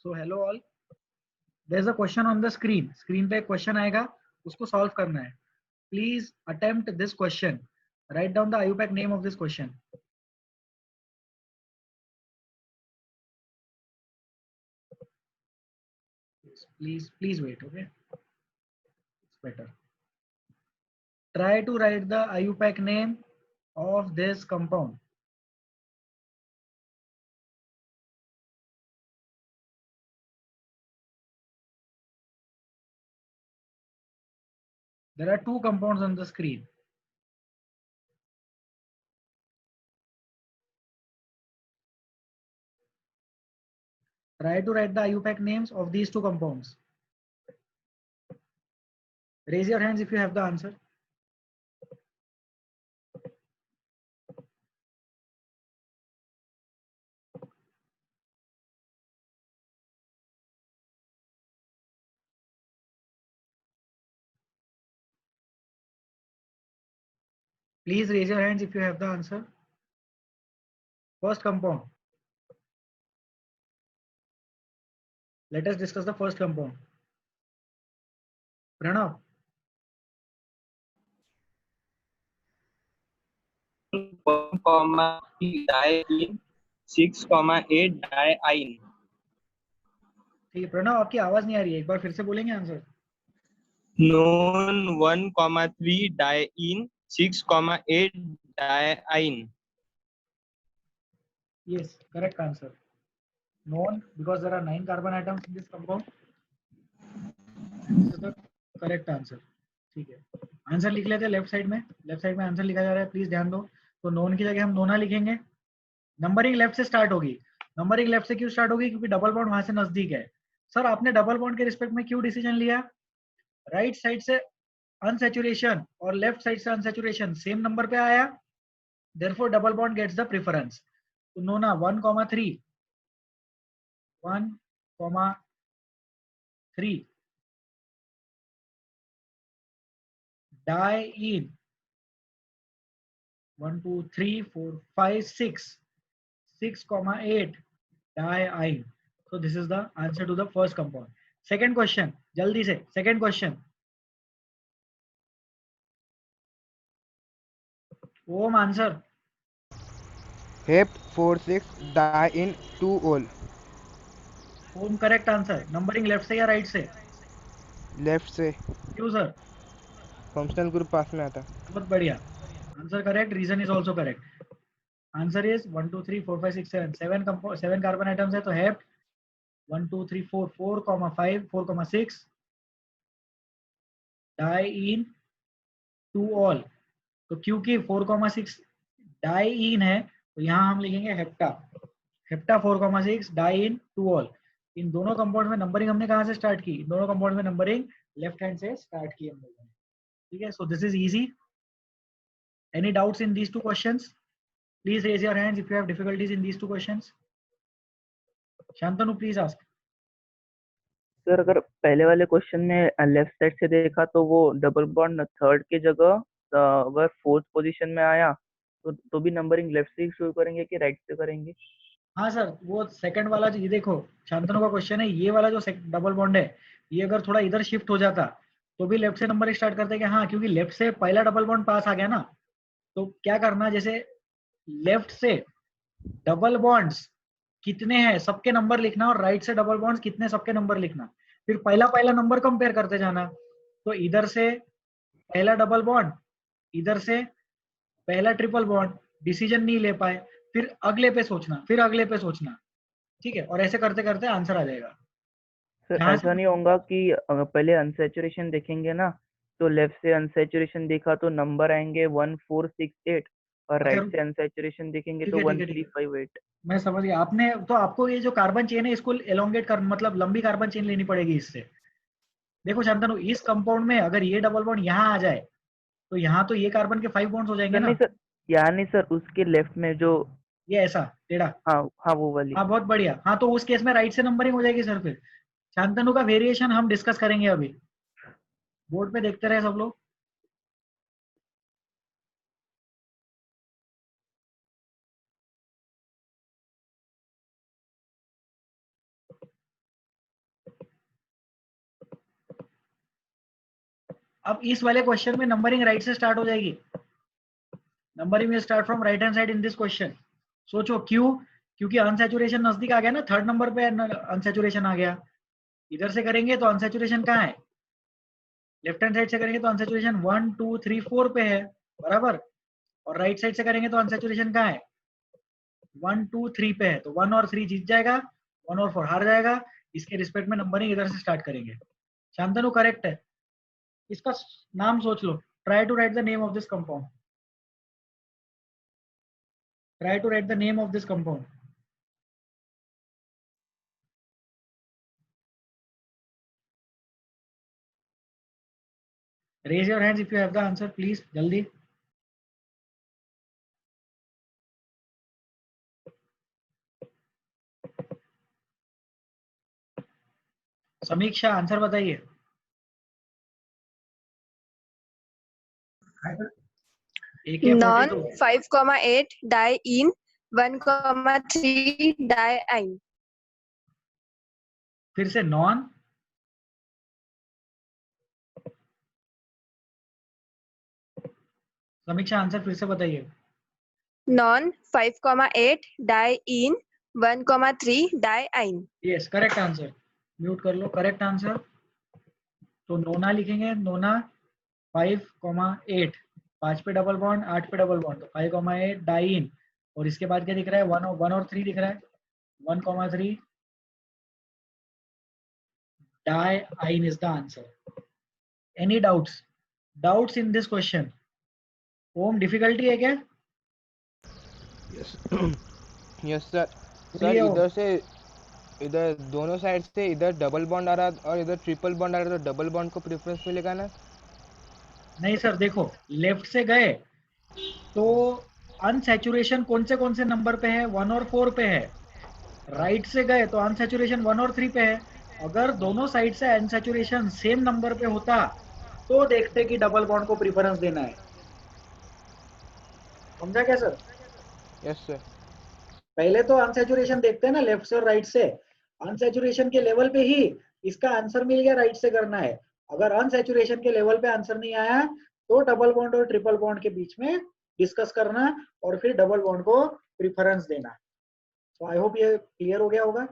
So hello all, there is a question on the screen. Screen पे एक question आएगा, उसको सॉल्व करना है। Please attempt this question. Write down the IUPAC name of this question. Please wait, okay? It's better. Try to write the IUPAC name of this compound. There are two compounds on the screen. Try to write the IUPAC names of these two compounds. Raise your hands if you have the answer. Please raise your hands if you have the answer. First compound. Let us discuss the first compound. Pranav. 1,3 diene, 6,8 diene. ठीक है प्रणव, आपकी आवाज नहीं आ रही है, एक बार फिर से बोलेंगे answer. Known 1,3 diene, 6,8 diene. Yes, correct answer. Known because there are 9 carbon atoms in this compound. This is the correct answer. ठीक है, आंसर लिख लेते हैं लेफ्ट साइड में। लेफ्ट साइड में आंसर लिखा जा रहा है, प्लीज ध्यान दो। तो नोन की जगह हम नोना लिखेंगे। नंबरिंग लेफ्ट से स्टार्ट होगी। नंबरिंग लेफ्ट से क्यों स्टार्ट होगी? क्योंकि डबल बॉन्ड वहां से नजदीक है। सर आपने डबल बॉन्ड के रिस्पेक्ट में क्यों डिसीजन लिया? राइट साइड से अनसैचुरेशन और लेफ्ट साइड से अनसैचुरेशन सेम नंबर पे आया, therefore double bond gets the preference. तो nona 1,3 1,3 diene 1 2 3 4 5 6 6,8 diene. So this is the answer to the first compound. Second question, जल्दी से second question. ओम answer. Hept 4,6 diene 2-ol. ओम correct answer. Numbering left से या right से? Left से। क्यों sir? Functional group पास में आता। बहुत बढ़िया, answer correct, reason is also correct. Answer is 1 2 3 4 5 6 7 7 carbon atoms है, तो हेप्ट 1 2 3 4 4,5 4,6 डाइइन 2-ol। तो क्योंकि 4,6 डाइइन है, तो यहाँ हम लिखेंगे हेप्टा। Hepta 4,6 diene 2-ol। इन दोनों कंपाउंड में नंबरिंग हमने कहाँ से स्टार्ट की? इन दोनों कंपाउंड में नंबरिंग लेफ्ट हैंड से स्टार्ट की हम लोगों ने। ठीक है, so this is easy. Any doubts in these two questions? Please raise your hands if you have difficulties in these two questions. Shantanu please ask. Sir अगर पहले वाले क्वेश्चन में लेफ्ट साइड से देखा तो वो डबल बॉन्ड थर्ड की जगह अगर फोर्थ पोजीशन में आया तो भी नंबरिंग लेफ्ट से ही शुरू करेंगे कि राइट से करेंगे? हाँ सर, वो सेकंड वाला ये देखो, शांतनु का क्वेश्चन है, ये वाला जो डबल बॉन्ड है, ये अगर थोड़ा इधर शिफ्ट हो जाता तो भी लेफ्ट से नंबर स्टार्ट करते कि हाँ, क्योंकि लेफ्ट से पहला डबल बॉन्ड पास आ गया ना। तो क्या करना, जैसे लेफ्ट से डबल बॉन्ड्स कितने हैं सबके नंबर लिखना, और राइट से डबल बॉन्ड्स कितने सबके नंबर लिखना, फिर पहला पहला नंबर कंपेयर करते जाना। तो इधर से पहला डबल बॉन्ड, इधर से पहला ट्रिपल बॉन्ड, डिसीजन नहीं ले पाए, फिर अगले पे सोचना, फिर अगले पे सोचना। ठीक है, और ऐसे करते करते आंसर आ जाएगा। सर जहां ऐसा से नहीं होगा कि पहले अनसेचुरेशन देखेंगे ना, तो लेफ्ट से अनसेचुरेशन देखा तो नंबर आएंगे 1,4,6,8 और अच्छा, राइट से अनसेचुरेशन देखेंगे ठीक तो है ठीक है ठीक है, 1,3,5,8। मैं समझ गया। आपने तो, आपको ये जो कार्बन चेन है इसको एलोंगेट कर, मतलब लंबी कार्बन चेन लेनी पड़ेगी इससे। देखो शांतनु, इस कंपाउंड में अगर ये डबल बॉन्ड यहाँ आ जाए, तो यहाँ तो ये कार्बन के 5 बॉन्ड्स हो जाएंगे सर नहीं ना। सर, यहाँ नहीं सर, उसके लेफ्ट में जो, ये ऐसा टेढ़ा। हाँ हाँ वो वाली। हाँ बहुत बढ़िया, हाँ तो उस केस में राइट से नंबरिंग हो जाएगी सर। फिर शांतनु का वेरिएशन हम डिस्कस करेंगे अभी, बोर्ड पे देखते रहे सब लोग। अब इस वाले क्वेश्चन में नंबरिंग राइट से स्टार्ट हो जाएगी। Numbering will start from right hand side in this question. सोचो क्यों? क्योंकि अनसैचुरेशन नजदीक आ गया ना, थर्ड नंबर पे अनसैचुरेशन आ गया। इधर से करेंगे तो अनसैचुरेशन कहाँ है? लेफ्ट हैंड साइड से करेंगे तो अनसैचुरेशन 1 2 3 4 पे है, बराबर। और राइट साइड से करेंगे तो अनसैचुरेशन कहाँ है? 1 2 3 पे है। तो 1 और 3 जीत जाएगा, 1 और 4 हार जाएगा। इसके रिस्पेक्ट में नंबरिंग इधर से स्टार्ट करेंगे। शांतनु करेक्ट है। इसका नाम सोच लो। Try to write the name of this compound. Try to write the name of this compound. Raise your hands if you have the answer please, जल्दी। समीक्षा आंसर बताइए। Non AK42 5,8 diene 1,3 diene. फिर से non समीक्षा answer फिर से बताइए। Non 5,8 diene 1,3 diene. Yes correct answer. Mute कर लो। Correct answer. तो नोना लिखेंगे। नोना 5,8, 5 पे डबल बॉन्ड, 8 पे डबल बॉन्ड, तो 5,8 डाइन। और इसके बाद क्या दिख रहा है? 1 और 3 दिख रहा है। 1,3 diene is the answer. Any doubts? Doubts in this question? Om difficulty है क्या? Yes yes sir. सर बोलिए ओम। इधर से, इधर दोनों साइड से, इधर डबल बॉन्ड आ रहा और इधर ट्रिपल बॉन्ड आ रहा, तो डबल बॉन्ड को प्रेफरेंस मिलेगा ना? नहीं सर, देखो लेफ्ट से गए तो अनसैचुरेशन कौन से नंबर पे है? 1 और 4 पे है। राइट से गए तो अनसैचुरेशन 1 और 3 पे है। अगर दोनों साइड से अनसैचुरेशन सेम नंबर पे होता तो देखते कि डबल बॉन्ड को प्रेफरेंस देना है। समझा क्या सर? Yes sir. पहले तो अनसैचुरेशन देखते हैं ना लेफ्ट से और राइट से। अनसैचुरेशन के लेवल पे ही इसका आंसर मिल गया, राइट से करना है। अगर अनसैचुरेशन के लेवल पे आंसर नहीं आया तो डबल बॉन्ड और ट्रिपल बॉन्ड के बीच में डिस्कस करना और फिर डबल बॉन्ड को प्रेफरेंस देना। तो आई होप ये क्लियर हो गया होगा।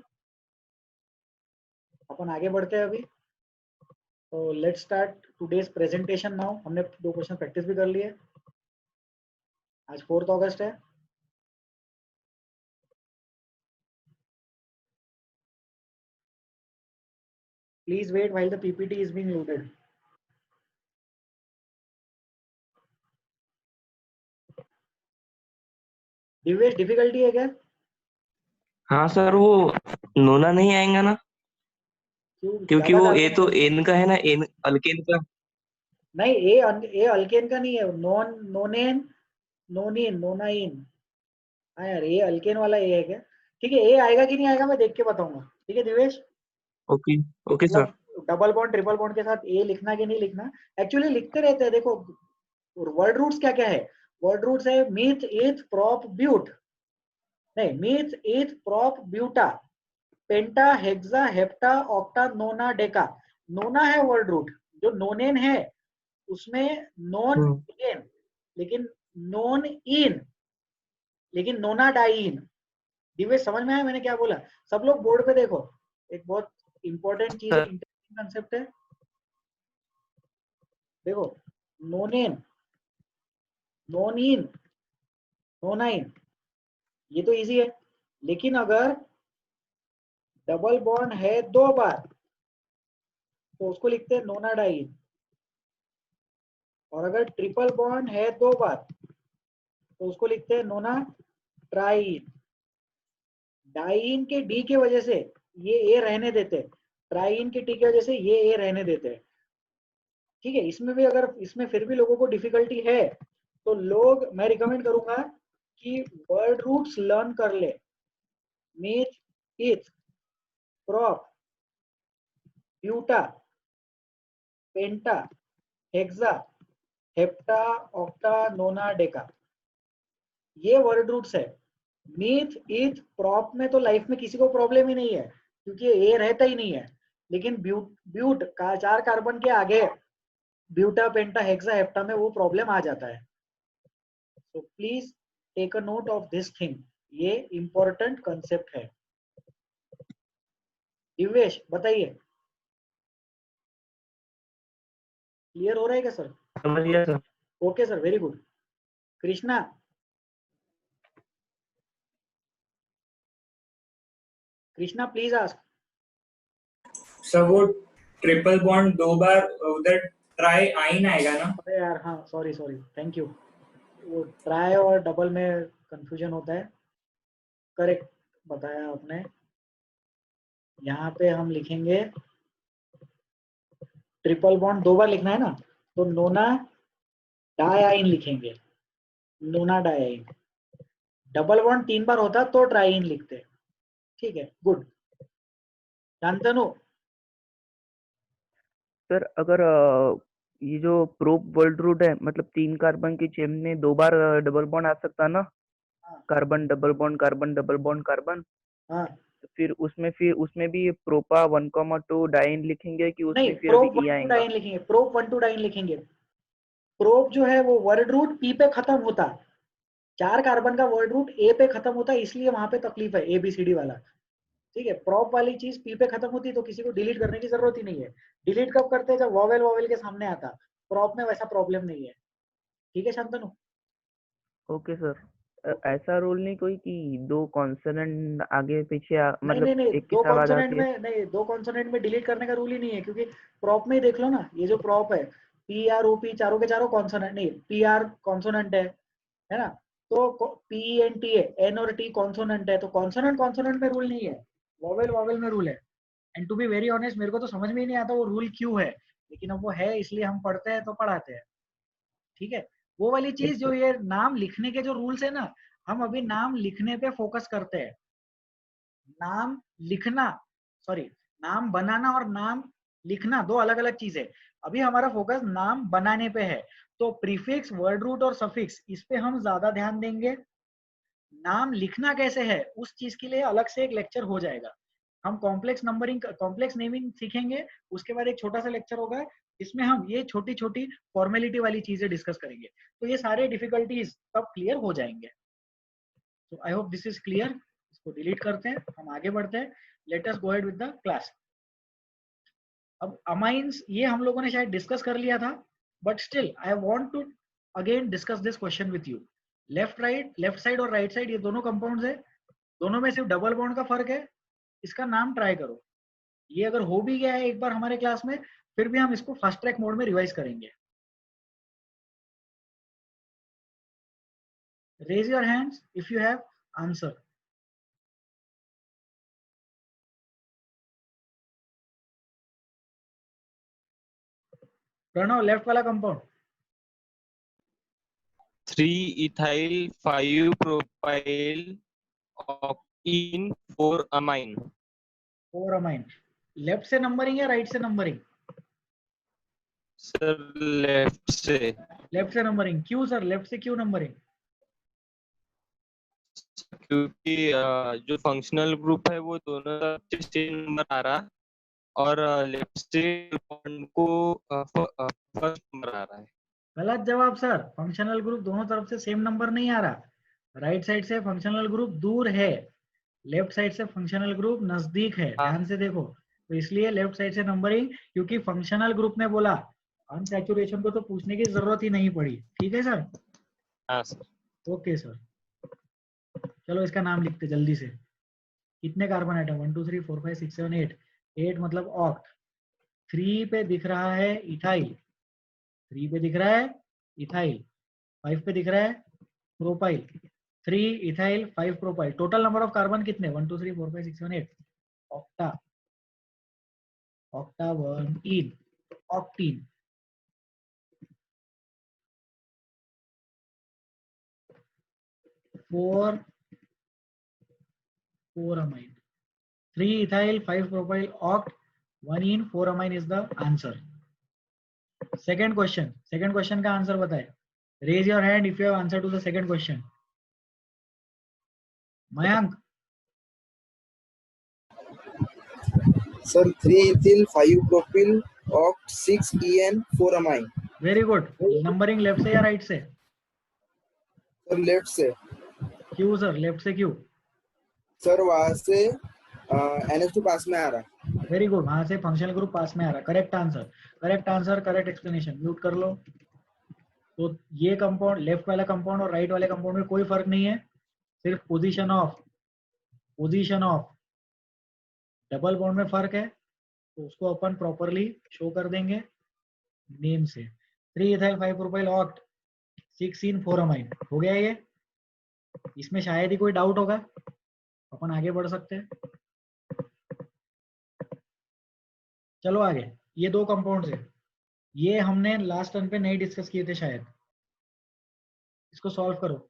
अपन आगे बढ़ते हैं अभी। तो let's start today's presentation now. हमने 2 क्वेश्चन प्रैक्टिस भी कर लिए। आज 4 अगस्त है। Please wait while the PPT is being loaded. Divyesh difficulty है क्या? हाँ सर, वो नोना नहीं आएगा ना, क्यों? क्योंकि ज्यादा वो ए कार्बन तो है? एन का है ना, एन अल्केन का। नहीं, ए अल्केन का नहीं है। नोनेन, नोनिन, नोनाइन। हाँ यार, ए अल्केन वाला ए है क्या? ठीक है, ए आएगा कि नहीं आएगा मैं देख के बताऊंगा। ठीक है दिवेश? Okay okay sir. मतलब डबल बॉन्ड ट्रिपल बॉन्ड के साथ ए लिखना कि नहीं लिखना। एक्चुअली लिखते रहते हैं। देखो वर्ड रूट्स क्या क्या है। वर्ड रूट्स है मीथ, ईथ, प्रोप, ब्यूट। नहीं, मीथ, ईथ, प्रोप, ब्यूटा, पेंटा, हेक्सा, हेप्टा, ऑक्टा, नोना, डेका। नोना है वर्ड रूट। जो नोनेन है उसमें नॉन हम्म, इन, लेकिन नॉन इन, लेकिन नोना डाइन। दिव्य समझ में आया मैंने क्या बोला? सब लोग बोर्ड पे देखो। एक बहुत इंपॉर्टेंट चीज है, सर इंटरेस्टिंग कंसेप्ट है। देखो, नोनेन, नॉन इन, नोनाइन, ये तो इजी है। लेकिन अगर डबल बॉन्ड है 2 बार तो उसको लिखते हैं नोनाडाइन। और अगर ट्रिपल बॉन्ड है 2 बार तो उसको लिखते हैं नोना ट्राइन। डाइन के डी की वजह से ये ए रहने देते, ट्राइन के टी की वजह से ये ए रहने देते हैं। ठीक है, इसमें भी अगर इसमें फिर भी लोगों को डिफिकल्टी है तो लोग, मैं रिकमेंड करूंगा कि वर्ड रूट्स लर्न कर ले। मीथ, ईथ, प्रॉप, ब्यूटा, पेंटा, हेक्सा, हेप्टा, ऑक्टा, नोना, डेका, ये वर्ड रूट्स है। मीथ, ईथ, प्रॉप में तो लाइफ में किसी को प्रॉब्लम ही नहीं है क्योंकि ए रहता ही नहीं है। लेकिन ब्यूट का 4 कार्बन के आगे ब्यूटा पेंटा हेक्सा हेप्टा में वो प्रॉब्लम आ जाता है। तो please take a note of this thing, ये इंपॉर्टेंट कंसेप्ट है। दिवेश बताइए, क्लियर हो रहा है क्या सर? समझ गया sir. Okay sir, very good. Krishna, Krishna please ask. Sir वो ट्रिपल बॉन्ड 2 बार उधर ट्राई आइन आएगा ना? अरे यार हाँ, सॉरी सॉरी, थैंक यू। वो ट्राई और डबल में कंफ्यूजन होता है, करेक्ट बताया आपने। यहाँ पे हम लिखेंगे ट्रिपल बॉन्ड 2 बार लिखना है ना, तो नोना डाइआइन लिखेंगे, नोना डाइआइन। डबल बॉन्ड 3 बार होता तो ट्राइइन लिखते, ठीक है, गुड। शांतनु, सर अगर ये जो प्रोप वर्ल्ड रूट है, मतलब 3 कार्बन की चेन में 2 बार डबल बॉन्ड आ सकता है ना, हाँ carbon double bond carbon double bond carbon, हाँ, तो फिर उसमें भी प्रोपा 1,2 डाइन लिखेंगे कि नहीं उसमें फिर अभी प्रोप ई 1 2 आएगा? डाइन लिखेंगे, प्रोप 1 2 डाइन लिखेंगे। प्रोप जो है वो वर्ड रूट पी पे खत्म होता, 4 कार्बन का वर्ड रूट ए पे खत्म होता है, इसलिए वहां पे तकलीफ है ABCD वाला, ठीक है। प्रॉप वाली चीज पी पे खत्म होती है तो किसी को डिलीट करने की जरूरत ही नहीं है। डिलीट कब करते हैं? जब वॉवेल वॉवेल के सामने आता। प्रॉप में वैसा प्रॉब्लम नहीं है, ठीक है शांतनु? Okay sir. ओके। ऐसा रूल नहीं कोई कि 2 कॉन्सोनेंट आगे पीछे नहीं मतलब नहीं नहीं, एक के दो साथ आ कॉन्सोनेंट जाती है? में नहीं, 2 कॉन्सोनेंट में डिलीट करने का रूल ही नहीं है, क्योंकि प्रॉप में ही देख लो ना, ये जो प्रॉप है PROP चारों के चारों कॉन्सोनेंट, नहीं PR कॉन्सोनेंट है ना? तो PENT है, N और T कॉन्सोनेंट है, तो कॉन्सोनेंट कॉन्सोनेंट में रूल नहीं है, वॉवेल वॉवेल में रूल है। And to be very honest, मेरे को तो समझ में ही नहीं आता वो रूल क्यों है, लेकिन अब वो है इसलिए हम पढ़ते हैं तो पढ़ाते हैं, ठीक है। वो वाली चीज जो ये नाम लिखने के जो रूल्स है ना, हम अभी नाम लिखने पे फोकस करते हैं। नाम लिखना, सॉरी, नाम बनाना और नाम लिखना 2 अलग अलग चीज है। अभी हमारा फोकस नाम बनाने पे है, तो प्रीफिक्स वर्ड रूट और सफिक्स इस पे हम ज्यादा ध्यान देंगे। नाम लिखना कैसे है उस चीज के लिए अलग से एक लेक्चर हो जाएगा। हम कॉम्प्लेक्स नंबरिंग, कॉम्प्लेक्स नेमिंग सीखेंगे, उसके बाद एक छोटा सा लेक्चर होगा जिसमें हम ये छोटी छोटी फॉर्मेलिटी वाली चीजें डिस्कस करेंगे, तो ये सारे डिफिकल्टीज तब क्लियर हो जाएंगे। तो I hope this is clear. इसको डिलीट करते हैं, हम आगे बढ़ते हैं। Let us go ahead with the class. अब अमाइंस ये हम लोगों ने शायद डिस्कस कर लिया था, but still I want to again discuss this question with you. Left side और राइट साइड ये दोनों कंपाउंड्स है, दोनों में सिर्फ डबल बॉन्ड का फर्क है। इसका नाम ट्राई करो, ये अगर हो भी गया है एक बार हमारे क्लास में, फिर भी हम इसको फास्ट ट्रैक मोड में रिवाइज करेंगे। Raise your hands if you have answer. Pranav, left वाला compound 3 ethyl 5 propyl octene 4 amine। 4 amine. Left से नंबरिंग या राइट से नंबरिंग? सर लेफ्ट से। लेफ्ट से नंबरिंग क्यों सर? लेफ्ट से क्यों नंबरिंग? क्योंकि जो फंक्शनल ग्रुप है वो दोनों तरफ से नंबर आ रहा, और लेफ्ट से बॉन्ड को फर्स्ट नंबर आ रहा है। गलत जवाब सर, फंक्शनल ग्रुप दोनों तरफ से सेम नंबर नहीं आ रहा। राइट साइड से फंक्शनल ग्रुप दूर है, लेफ्ट साइड से फंक्शनल ग्रुप नजदीक है, हाँ ध्यान से देखो। तो इसलिए लेफ्ट साइड से नंबरिंग, क्योंकि फंक्शनल ग्रुप ने बोला, अनसैचुरेशन को तो पूछने की जरूरत ही नहीं पड़ी, ठीक है सर? हाँ सर। ओके सर, चलो इसका नाम लिखते जल्दी से। कितने कार्बन आइटम? 1 2 3 4 5 6 7 8। 8 मतलब ऑक्ट। 3 पे दिख रहा है इथाइल, 3 पे दिख रहा है इथाइल। 5 पे दिख रहा है propyl. 3 ethyl 5 propyl. Total number of carbon कितने? 1 2 3 4 5 6 7 8। ऑक्टा, ऑक्टावन, octene. Four amine. 3 ethyl 5 propyl oct 1 in 4 amine is the answer. Second question का आंसर बताए। Raise your hand if you have answer to the second question. Mayank, sir 3 ethyl 5 propyl oct 6En 4amine। Very good. Numbering left से या right से? Sir left से। क्यों sir, left से क्यों? Sir वहां से NH2 पास में आ रहा है। वेरी गुड, वहां से फंक्शनल ग्रुप पास में आ रहा। Correct answer, correct answer, correct explanation. Mute कर लो। तो ये कंपाउंड, लेफ्ट वाला कंपाउंड और राइट वाले कंपाउंड में कोई फर्क नहीं है, सिर्फ पोजीशन ऑफ डबल बॉन्ड में फर्क है, तो उसको अपन प्रॉपरली शो कर देंगे नेम से। 3 इथाइल 5 प्रोपाइल ऑक्ट 6 4amine हो गया ये। इसमें शायद ही कोई डाउट होगा, अपन आगे बढ़ सकते हैं। चलो आगे। ये दो कंपाउंड्स है, ये हमने लास्ट टर्न पे नहीं डिस्कस किए थे शायद। इसको सॉल्व करो।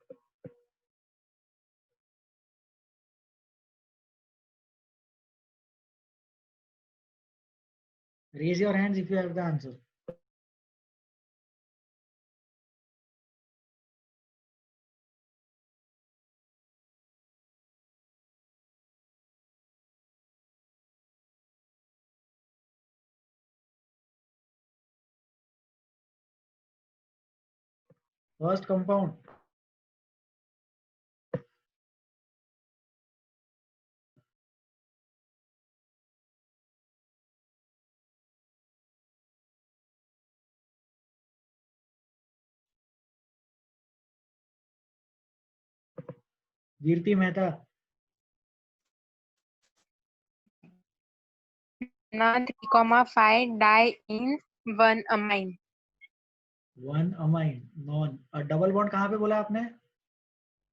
Raise your hands if you have the answer. First compound. Veerti Mehta. Non 3,5 diene 1amine। 1amine non. Double bond कहाँ पे बोला आपने?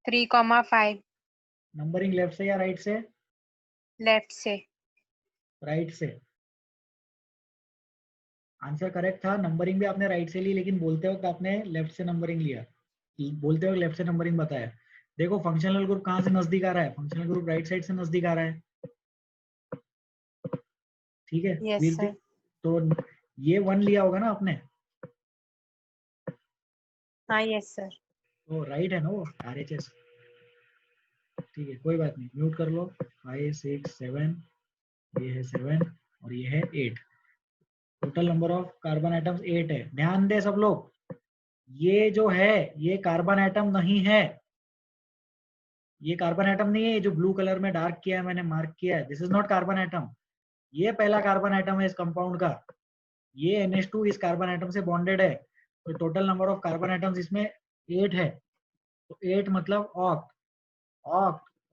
3,5 नंबरिंग लेफ्ट से या राइट से? लेफ्ट से। राइट से। आंसर करेक्ट था। नंबरिंग भी आपने राइट से ली, लेकिन बोलते वक्त आपने लेफ्ट से नंबरिंग लिया, बोलते वक्त लेफ्ट से नंबरिंग बताया। देखो फंक्शनल ग्रुप कहाँ से नजदीक आ रहा है? फंक्शनल ग्रुप राइट साइड से नजदीक आ रहा है, ठीक है Yes, वीरती? sir. तो ये 1 लिया होगा ना आपने? हाँ यस सर। तो राइट है ना वो, RHS। ठीक है, कोई बात नहीं, म्यूट कर लो। 5 6 7, ये है 7 और ये है 8। Total number of carbon atoms 8 है। ध्यान दे सब लोग, ये जो है ये कार्बन एटम नहीं है, ये कार्बन एटम नहीं है। ये जो ब्लू कलर में डार्क किया है मैंने, मार्क किया है, this is not carbon atom. ये पहला कार्बन एटम है इस कंपाउंड का। ये NH2 इस कार्बन एटम से बॉन्डेड है। तो total number of carbon atoms इसमें 8 है। तो 8 मतलब ऑक्ट।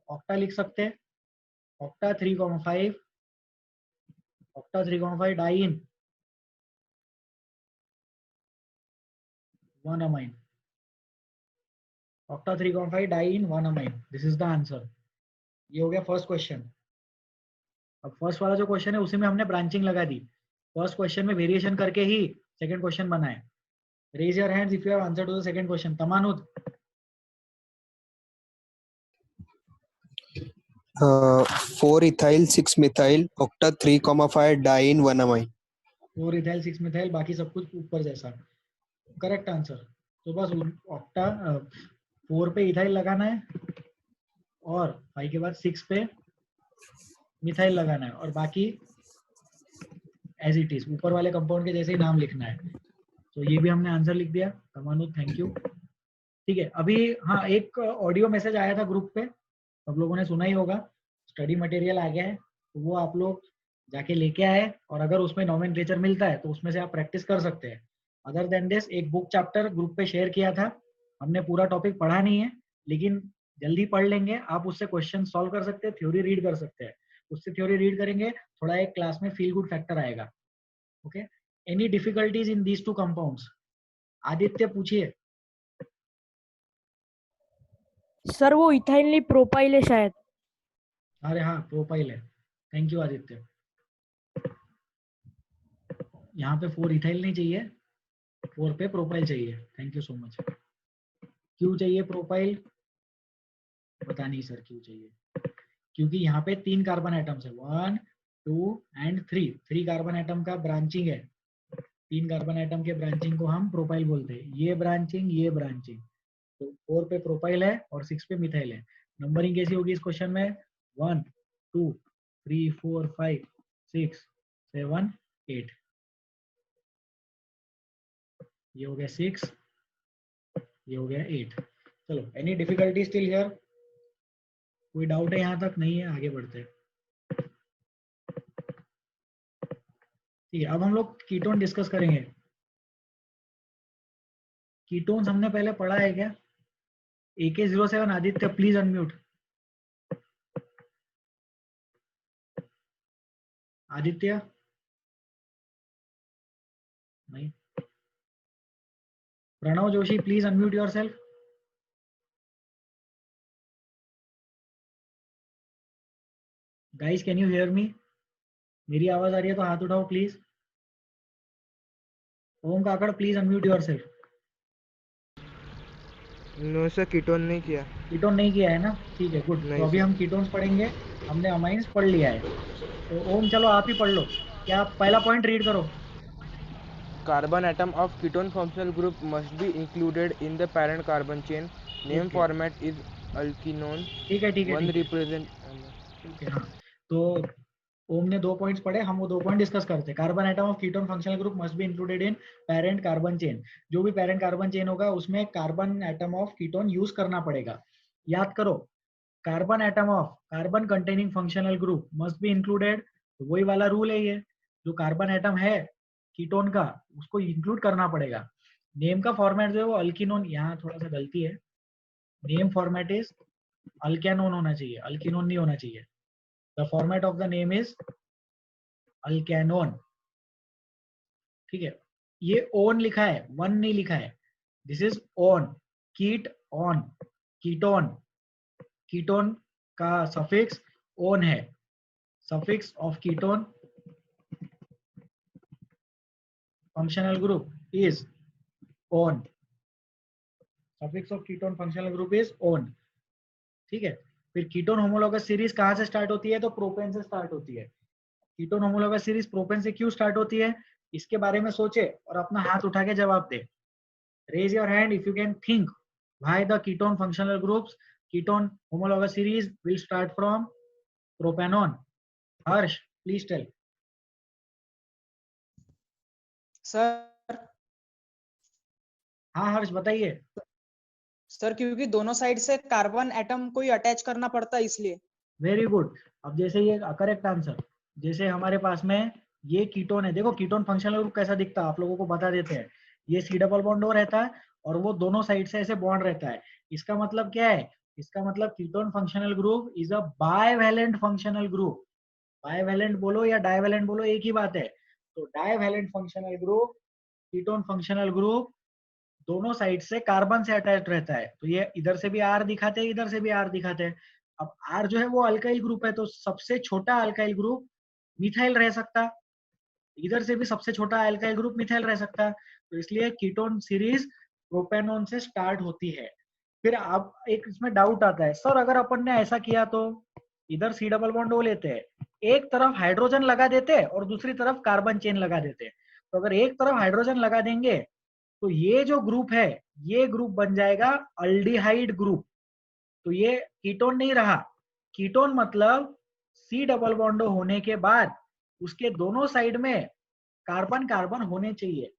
ऑक्टा लिख सकते हैं। Octa 3,5, octa 3,5 diene 1amine। Octa 3,5 diene 1amine, this is the answer. ये हो गया फर्स्ट क्वेश्चन। अब फर्स्ट वाला जो क्वेश्चन है उसी में हमने ब्रांचिंग लगा दी। फर्स्ट क्वेश्चन में वेरिएशन करके ही सेकंड क्वेश्चन बनाए। Raise your hands if you have answer to the second question. तमानुद। 4 ethyl 6 methyl octa 3,5 diene 1amine। 4 ethyl 6 methyl, बाकी सब कुछ ऊपर जैसा। Correct answer. तो बस ऑक्टा 4 पे इथाइल लगाना है और 5 के बाद 6 पे मिथाइल लगाना है, और बाकी एज इट इज ऊपर वाले कंपाउंड के जैसे ही नाम लिखना है। तो ये भी हमने आंसर लिख दिया। तमानुद थैंक यू। ठीक है, अभी हाँ एक ऑडियो मैसेज आया था ग्रुप पे, सब लोगों ने सुना ही होगा। स्टडी मटेरियल आ गया है, तो वो आप लोग जाके लेके आए, और अगर उसमें नॉमेनक्लेचर मिलता है तो उसमें से आप प्रैक्टिस कर सकते हैं। अदर देन दिस, एक बुक चैप्टर ग्रुप पे शेयर किया था, हमने पूरा टॉपिक पढ़ा नहीं है, लेकिन जल्दी पढ़ लेंगे। आप उससे क्वेश्चन सॉल्व कर सकते हैं, थ्योरी रीड कर सकते हैं। उससे थ्योरी रीड करेंगे, थोड़ा एक क्लास में फील गुड फैक्टर आएगा। Okay, any difficulties in these two compounds? Aditya पूछिए। सर वो इथाइल नहीं प्रोपाइल है शायद। अरे हाँ, प्रोपाइल है। Thank you Aditya. यहाँ पे 4 इथाइल नहीं चाहिए, 4 पे प्रोपाइल चाहिए। Thank you so much. क्यों चाहिए प्रोपाइल? पता नहीं सर क्यों चाहिए, क्योंकि यहाँ पे 3 कार्बन एटम्स है, 1 2 एंड 3 कार्बन एटम का ब्रांचिंग है। 3 कार्बन एटम के ब्रांचिंग को हम प्रोपाइल बोलते हैं। ये ब्रांचिंग। तो 4 पे प्रोपाइल है और 6 पे मिथाइल है। नंबरिंग कैसी होगी इस क्वेश्चन में? 1 2 3 4 5 6 7 8। ये हो गया 6, ये हो गया 8। चलो, एनी डिफिकल्टी स्टिल हियर? कोई डाउट है यहाँ तक? नहीं है, आगे बढ़ते हैं। ठीक है, अब हम लोग कीटोन डिस्कस करेंगे। कीटोन्स हमने पहले पढ़ा है क्या? AK07 Aditya please unmute. Aditya नहीं। Pranav Joshi please unmute yourself. Guys can you hear me? मेरी आवाज आ रही है तो हाथ उठाओ please. Om Kakad please unmute yourself. No sir, ketone नहीं किया। कीटोन नहीं किया है ना? ठीक है, गुड। तो नहीं अभी सर। हम कीटोन्स पढ़ेंगे। हमने अमाइंस पढ़ लिया है, तो ओम चलो आप ही पढ़ लो। क्या पहला पॉइंट रीड करो। Carbon atom of ketone functional group must be included in the parent carbon chain. Name Okay. format is alkenone. ठीक है ठीक है One ठीक है represent. ठीक है। हाँ, तो ओम ने 2 पॉइंट्स पढ़े, हम वो 2 पॉइंट डिस्कस करते हैं। Carbon atom of ketone functional group must be included in parent carbon chain. जो भी पेरेंट कार्बन चेन होगा उसमें carbon atom of ketone use करना पड़ेगा। याद करो, carbon atom of carbon containing functional group must be included. वही वाला रूल है ये, जो कार्बन एटम है कीटोन का उसको इंक्लूड करना पड़ेगा। नेम का फॉर्मेट जो है वो अल्किनोन, यहाँ थोड़ा सा गलती है, नेम फॉर्मेट इज अल्केनोन होना चाहिए, अल्किनोन नहीं होना चाहिए। The format of the name is alkanone. ठीक है, ये ओन लिखा है, वन नहीं लिखा है। दिस इज ओन, कीट ऑन, कीटोन। कीटोन का सफिक्स ओन है। Suffix of ketone functional group is own. Suffix of ketone functional group is own. ठीक है, फिर कीटोन होमोलोगस सीरीज कहां से स्टार्ट होती है? तो प्रोपेन से स्टार्ट होती है। कीटोन होमोलोगस सीरीज प्रोपेन से क्यों स्टार्ट होती है, इसके बारे में सोचे और अपना हाथ उठा के जवाब दे। Raise your hand if you can think why the ketone functional groups ketone homologous series will start from propanone. Harsh, please tell. Sir हाँ हर्ष बताइए। सर क्योंकि दोनों साइड से कार्बन एटम को ही अटैच करना पड़ता है इसलिए। Very good. अब जैसे ये करेक्ट आंसर, जैसे हमारे पास में ये कीटोन है, देखो कीटोन फंक्शनल ग्रुप कैसा दिखता है आप लोगों को बता देते हैं। ये C डबल बॉन्ड O रहता है और वो दोनों साइड से ऐसे बॉन्ड रहता है। इसका मतलब क्या है? इसका मतलब ketone functional group is a bivalent functional group. Bivalent बोलो या डायवैलेंट बोलो एक ही बात है। तो divalent functional group, ketone functional group दोनों साइड से कार्बन से अटैच रहता है। तो ये इधर से भी R दिखाते हैं, इधर से भी R दिखाते हैं। अब R जो है वो अल्काइल ग्रुप है, तो सबसे छोटा अल्काइल ग्रुप मिथाइल रह सकता, इधर से भी सबसे छोटा अल्काइल ग्रुप मिथाइल रह सकता। तो इसलिए कीटोन सीरीज प्रोपेनोन से स्टार्ट होती है। फिर अब एक इसमें डाउट आता है, सर अगर अपन ने ऐसा किया तो इधर C डबल बॉन्ड O लेते हैं, एक तरफ हाइड्रोजन लगा देते हैं और दूसरी तरफ कार्बन चेन लगा देते हैं। तो अगर एक तरफ हाइड्रोजन लगा देंगे तो ये जो ग्रुप है ये ग्रुप बन जाएगा अल्डिहाइड ग्रुप। तो ये कीटोन नहीं रहा। कीटोन मतलब C डबल बॉन्ड होने के बाद उसके दोनों साइड में कार्बन कार्बन होने चाहिए।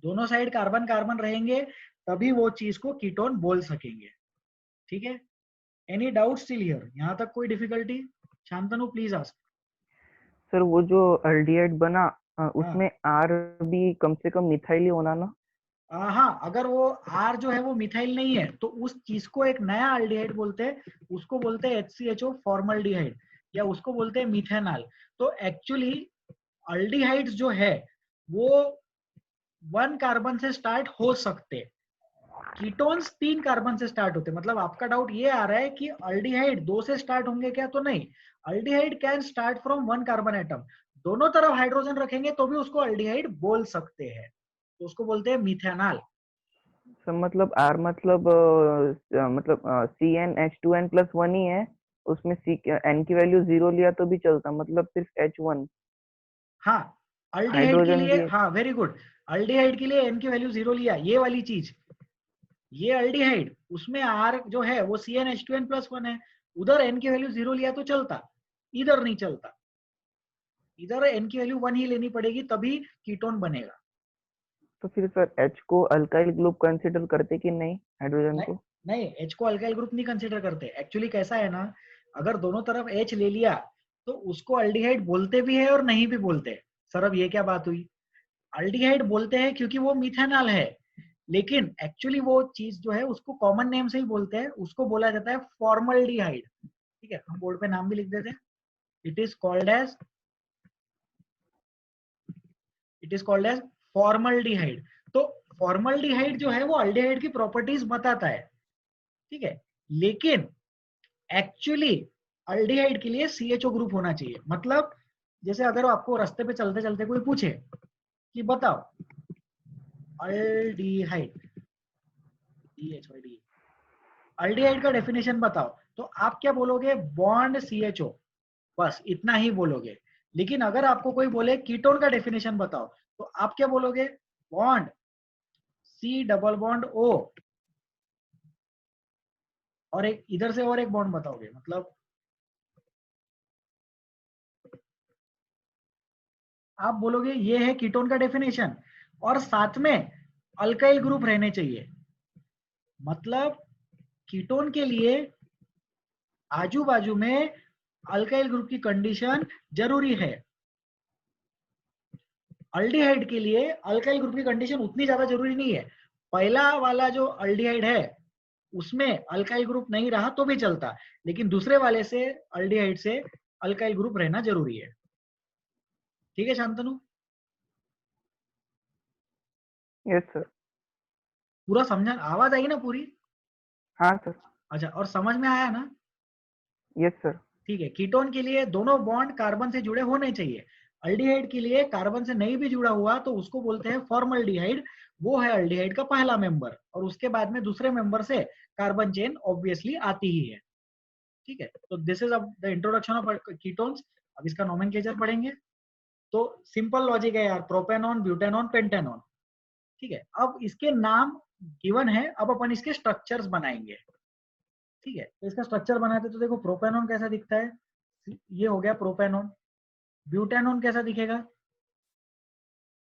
दोनों साइड कार्बन कार्बन रहेंगे तभी वो चीज को कीटोन बोल सकेंगे। ठीक है, एनी डाउट स्टिल हियर? यहाँ तक कोई difficulty? Shantanu please ask. Sir वो जो अल्डिहाइड बना उसमें R भी कम से कम मिथाइल ही होना ना? हाँ, अगर वो R जो है वो मिथाइल नहीं है तो उस चीज को एक नया अल्डिहाइड बोलते हैं, उसको बोलते हैं HCHO फॉर्मल्डिहाइड या उसको बोलते हैं मिथेनॉल। तो एक्चुअली अल्डिहाइड्स जो है वो 1 कार्बन से स्टार्ट हो सकते, कीटोन्स 3 कार्बन से स्टार्ट होते। मतलब आपका डाउट ये आ रहा है कि अल्डिहाइड 2 से स्टार्ट होंगे क्या? तो नहीं, aldehyde can start from 1 carbon atom. दोनों तरफ हाइड्रोजन रखेंगे तो भी उसको अल्डिहाइड बोल सकते हैं, तो उसको बोलते हैं मिथेनॉल। सर मतलब R मतलब CnH2n+1 ही है, उसमें N की वैल्यू 0 लिया तो भी चलता, मतलब सिर्फ H1। हाँ, अल्डिहाइड के लिए, हाँ वेरी गुड, अल्डिहाइड के लिए N की वैल्यू 0 लिया, ये वाली चीज, ये अल्डिहाइड उसमें R जो है वो CnH2n+1 है, उधर N की वैल्यू 0 लिया तो चलता, इधर नहीं चलता, इधर N की वैल्यू 1 ही लेनी पड़ेगी तभी कीटोन बनेगा। तो फिर सर H को अल्काइल ग्रुप कंसीडर करते कि नहीं हाइड्रोजन नहीं को? नहीं, H को अल्काइल ग्रुप नहीं कंसीडर करते। एक्चुअली कैसा है ना, अगर दोनों तरफ H ले लिया तो उसको अल्डिहाइड बोलते भी है और नहीं भी बोलते। सर अब ये क्या बात हुई? अल्डिहाइड बोलते हैं क्योंकि वो मिथेनॉल है, लेकिन एक्चुअली वो चीज जो है उसको कॉमन नेम से ही बोलते हैं, उसको बोला जाता है फॉर्मल्डिहाइड। ठीक है, हम बोर्ड पे नाम भी लिख देते हैं। It is called as formaldehyde. तो फॉर्मल्डिहाइड जो है वो अल्डिहाइड की प्रॉपर्टीज बताता है, ठीक है, लेकिन एक्चुअली अल्डिहाइड के लिए CHO ग्रुप होना चाहिए। मतलब जैसे अगर आपको रास्ते पे चलते चलते कोई पूछे कि बताओ अल्डिहाइड, अल्डिहाइड का डेफिनेशन बताओ, तो आप क्या बोलोगे? बॉन्ड CHO, बस इतना ही बोलोगे। लेकिन अगर आपको कोई बोले कीटोन का डेफिनेशन बताओ, तो आप क्या बोलोगे? Bond C double bond O, और एक इधर से और एक बॉन्ड बताओगे। मतलब आप बोलोगे ये है कीटोन का डेफिनेशन, और साथ में अल्काइल ग्रुप रहने चाहिए। मतलब कीटोन के लिए आजू बाजू में अल्काइल ग्रुप की कंडीशन जरूरी है। अल्डिहाइड के लिए अल्काइल ग्रुप की कंडीशन उतनी ज्यादा जरूरी नहीं है। पहला वाला जो अल्डिहाइड है उसमें अल्काइल ग्रुप नहीं रहा तो भी चलता, लेकिन दूसरे वाले से अल्डिहाइड से अल्काइल ग्रुप रहना जरूरी है। ठीक है शांतनु? Yes sir. पूरा समझा? आवाज आई ना पूरी? हाँ सर। अच्छा, और समझ में आया ना? Yes sir. ठीक है, कीटोन के लिए दोनों बॉन्ड कार्बन से जुड़े होने चाहिए। अल्डिहाइड के लिए कार्बन से नहीं भी जुड़ा हुआ तो उसको बोलते हैं फॉर्मल्डिहाइड, वो है अल्डिहाइड का पहला मेंबर, और उसके बाद में दूसरे मेंबर से कार्बन चेन ऑब्वियसली आती ही है। ठीक है, तो दिस इज अब द इंट्रोडक्शन ऑफ कीटोन्स। अब इसका नोमेनक्लेचर पढ़ेंगे। तो सिंपल लॉजिक है यार, प्रोपेनॉन, ब्यूटेनॉन, पेंटेनॉन। ठीक है, अब इसके नाम गिवन है, अब अपन इसके स्ट्रक्चर्स बनाएंगे। ठीक है, तो इसका स्ट्रक्चर बनाते तो देखो प्रोपेनॉन कैसा दिखता है, ये हो गया प्रोपेनॉन। ब्यूटेनॉन कैसा दिखेगा?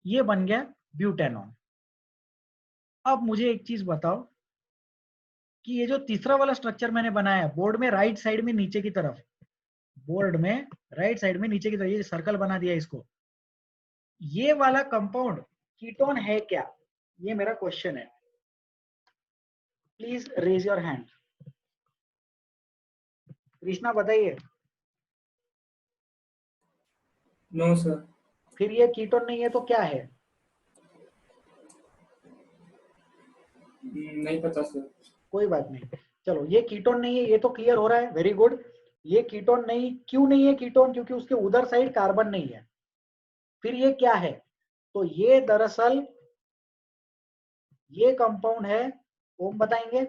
ये बन गया ब्यूटेनॉन। अब मुझे एक चीज बताओ कि ये जो तीसरा वाला स्ट्रक्चर मैंने बनाया बोर्ड में राइट साइड में नीचे की तरफ, बोर्ड में राइट साइड में नीचे की तरफ ये सर्कल बना दिया इसको, ये वाला कंपाउंड कीटोन है क्या? ये मेरा क्वेश्चन है। Please raise your hand. Krishna बताइए। No sir. फिर ये कीटोन नहीं है तो क्या है? नहीं पता सर। कोई बात नहीं, चलो ये कीटोन नहीं है, ये तो क्लियर हो रहा है, वेरी गुड। ये कीटोन नहीं, क्यों नहीं है कीटोन? क्योंकि उसके उधर साइड कार्बन नहीं है। फिर ये क्या है? तो ये दरअसल ये कंपाउंड है, ओम बताएंगे।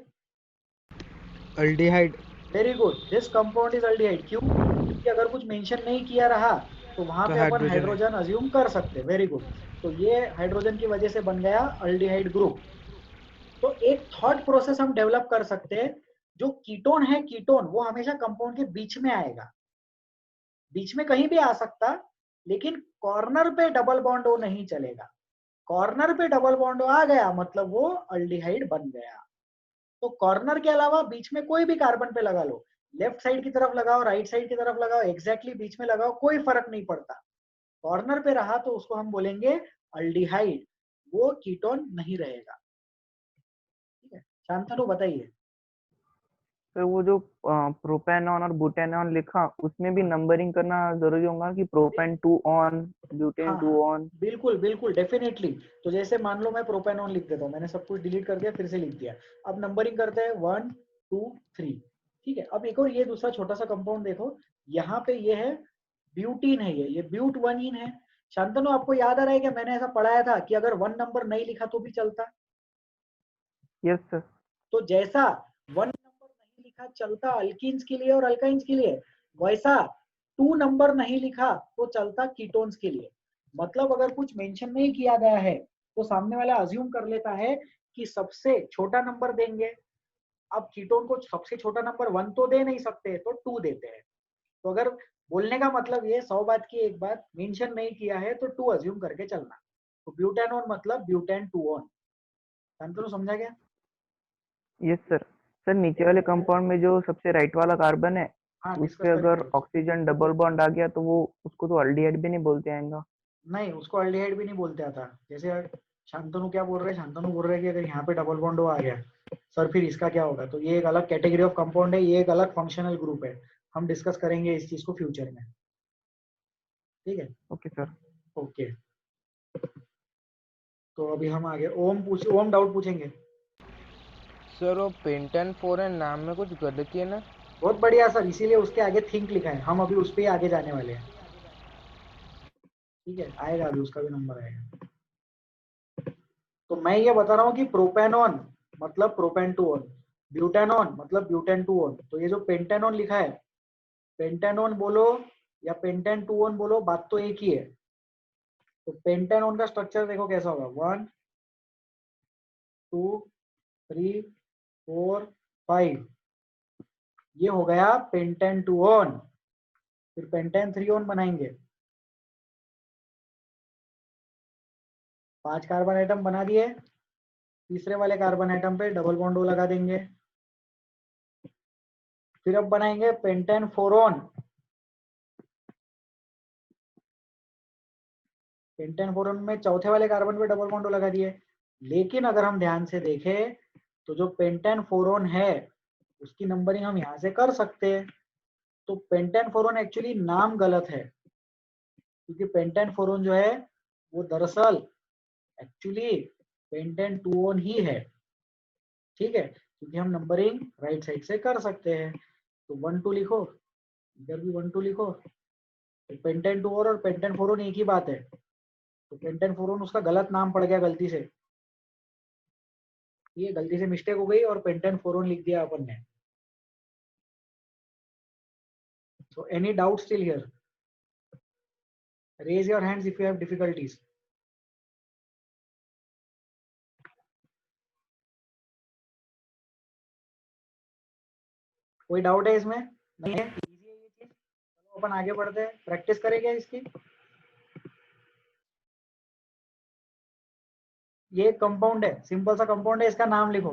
Aldehyde. Very good, this compound is aldehyde. क्यों? क्योंकि अगर कुछ मेंशन नहीं किया रहा तो वहां तो पे अपन हाइड्रोजन है। हाइड्रोजन अज्यूम कर सकते। वेरी गुड, तो ये हाइड्रोजन की वजह से बन गया अल्डिहाइड ग्रुप। तो एक थॉट प्रोसेस हम डेवलप कर सकते हैं, जो कीटोन है, कीटोन वो हमेशा कंपाउंड के बीच में आएगा, बीच में कहीं भी आ सकता, लेकिन कॉर्नर पे डबल बॉन्ड वो नहीं चलेगा। कॉर्नर पे डबल बॉन्ड आ गया मतलब वो अल्डिहाइड बन गया। तो कॉर्नर के अलावा बीच में कोई भी कार्बन पे लगा लो, लेफ्ट साइड की तरफ लगाओ, राइट साइड की तरफ लगाओ, एग्जैक्टली बीच में लगाओ, कोई फर्क नहीं पड़ता। कॉर्नर पे रहा तो उसको हम बोलेंगे अल्डिहाइड, वो कीटोन नहीं रहेगा। ठीक है, शांतनु बताइए। तो वो जो प्रोपेनॉन और बुटेनॉन लिखा उसमें भी नंबरिंग करना जरूरी होगा कि प्रोपेन 2 ऑन, ब्यूटेन हाँ 2 ऑन? बिल्कुल बिल्कुल, डेफिनेटली। तो जैसे मान लो मैं प्रोपेनॉन लिख देता हूँ, मैंने सब कुछ डिलीट कर दिया फिर से लिख दिया। अब नंबरिंग करते हैं 1 2 3। ठीक है, अब एक और ये दूसरा छोटा सा कंपाउंड देखो, यहाँ पे ये है ब्यूटीन है, ये ब्यूट 1 है। शांतनु आपको याद आ रहा है क्या, मैंने ऐसा पढ़ाया था कि अगर 1 नंबर नहीं लिखा तो भी चलता। Yes sir. तो जैसा 1 नंबर नहीं लिखा चलता अल्कीन्स के लिए और अल्काइंस के लिए, वैसा 2 नंबर नहीं लिखा तो चलता कीटोन्स के लिए। मतलब अगर कुछ मेंशन नहीं किया गया है तो सामने वाला अज्यूम कर लेता है कि सबसे छोटा नंबर देंगे। अब कीटोन को सबसे छोटा नंबर 1 तो दे नहीं सकते, तो 2 देते हैं। तो अगर बोलने का मतलब ये 100 बात की एक बात, मेंशन नहीं किया है तो 2 अज्यूम करके चलना। तो ब्यूटेनोन मतलब ब्यूटेन 2 ऑन। शांतनु समझा क्या? Yes sir. सर नीचे वाले कंपाउंड में जो सबसे राइट वाला कार्बन है हाँ उस डिस्कस पे अगर करेंगे। ऑक्सीजन डबल बॉन्ड आ गया तो वो उसको तो अल्डिहाइड भी नहीं बोलते आएगा। नहीं, उसको अल्डिहाइड भी नहीं बोलते आता। जैसे शांतनु क्या बोल रहे हैं, शांतनु बोल रहे हैं कि अगर यहाँ पे डबल बॉन्ड आ गया सर फिर इसका क्या होगा, तो ये एक अलग कैटेगरी ऑफ कंपाउंड है, ये एक अलग फंक्शनल ग्रुप है। हम डिस्कस करेंगे इस चीज को फ्यूचर में, ठीक है? Okay sir. ओके, तो अभी हम आगे ओम डाउट पूछेंगे। सर वो पेंटन 4 नाम में कुछ गलती है ना? बहुत बढ़िया सर, इसीलिए उसके आगे थिंक लिखा है, हम अभी उस पर ही आगे जाने वाले हैं, ठीक है? आएगा अभी उसका भी नंबर आएगा। तो मैं ये बता रहा हूँ कि प्रोपेनॉन मतलब प्रोपेन 2 ऑन, ब्यूटेनॉन मतलब ब्यूटेन 2 ऑन। तो ये जो पेंटेनॉन लिखा है, पेंटेनॉन बोलो या पेंटेन 2 ऑन बोलो, बात तो एक ही है। तो पेंटेनॉन का स्ट्रक्चर देखो कैसा होगा, 1 2 3 4 5, ये हो गया पेंटेन 2 ऑन। फिर पेंटेन 3 ऑन बनाएंगे, 5 कार्बन आइटम बना दिए, तीसरे वाले कार्बन आइटम पे डबल बॉन्ड O लगा देंगे। फिर अब बनाएंगे पेंटेन 4 ऑन, पेंटेन 4 ऑन में चौथे वाले कार्बन पे डबल बॉन्ड O लगा दिए। लेकिन अगर हम ध्यान से देखें तो जो पेंटेन 4 ऑन है उसकी नंबरिंग हम यहाँ से कर सकते हैं। तो पेंटेन 4 ऑन एक्चुअली नाम गलत है, क्योंकि पेंटेन 4 ऑन जो है वो दरअसल एक्चुअली पेंटेन 2 ऑन ही है, ठीक है? क्योंकि हम नंबरिंग राइट साइड से कर सकते हैं। तो 1 2 लिखो, इधर भी 1 2 लिखो। तो पेंटेन 2 और पेंटेन 4 ऑन एक ही बात है। तो पेंटेन 4 ऑन उसका गलत नाम पड़ गया गलती से, ये गलती से मिस्टेक हो गई और पेंटेन 4 ऑन लिख दिया अपन ने। So any doubts still here? Raise your hands if you have difficulties. कोई डाउट है इसमें? नहीं है? इजी है ये चीज। चलो अपन आगे बढ़ते हैं, प्रैक्टिस करेंगे इसकी। ये एक कंपाउंड है, सिंपल सा कंपाउंड है, इसका नाम लिखो।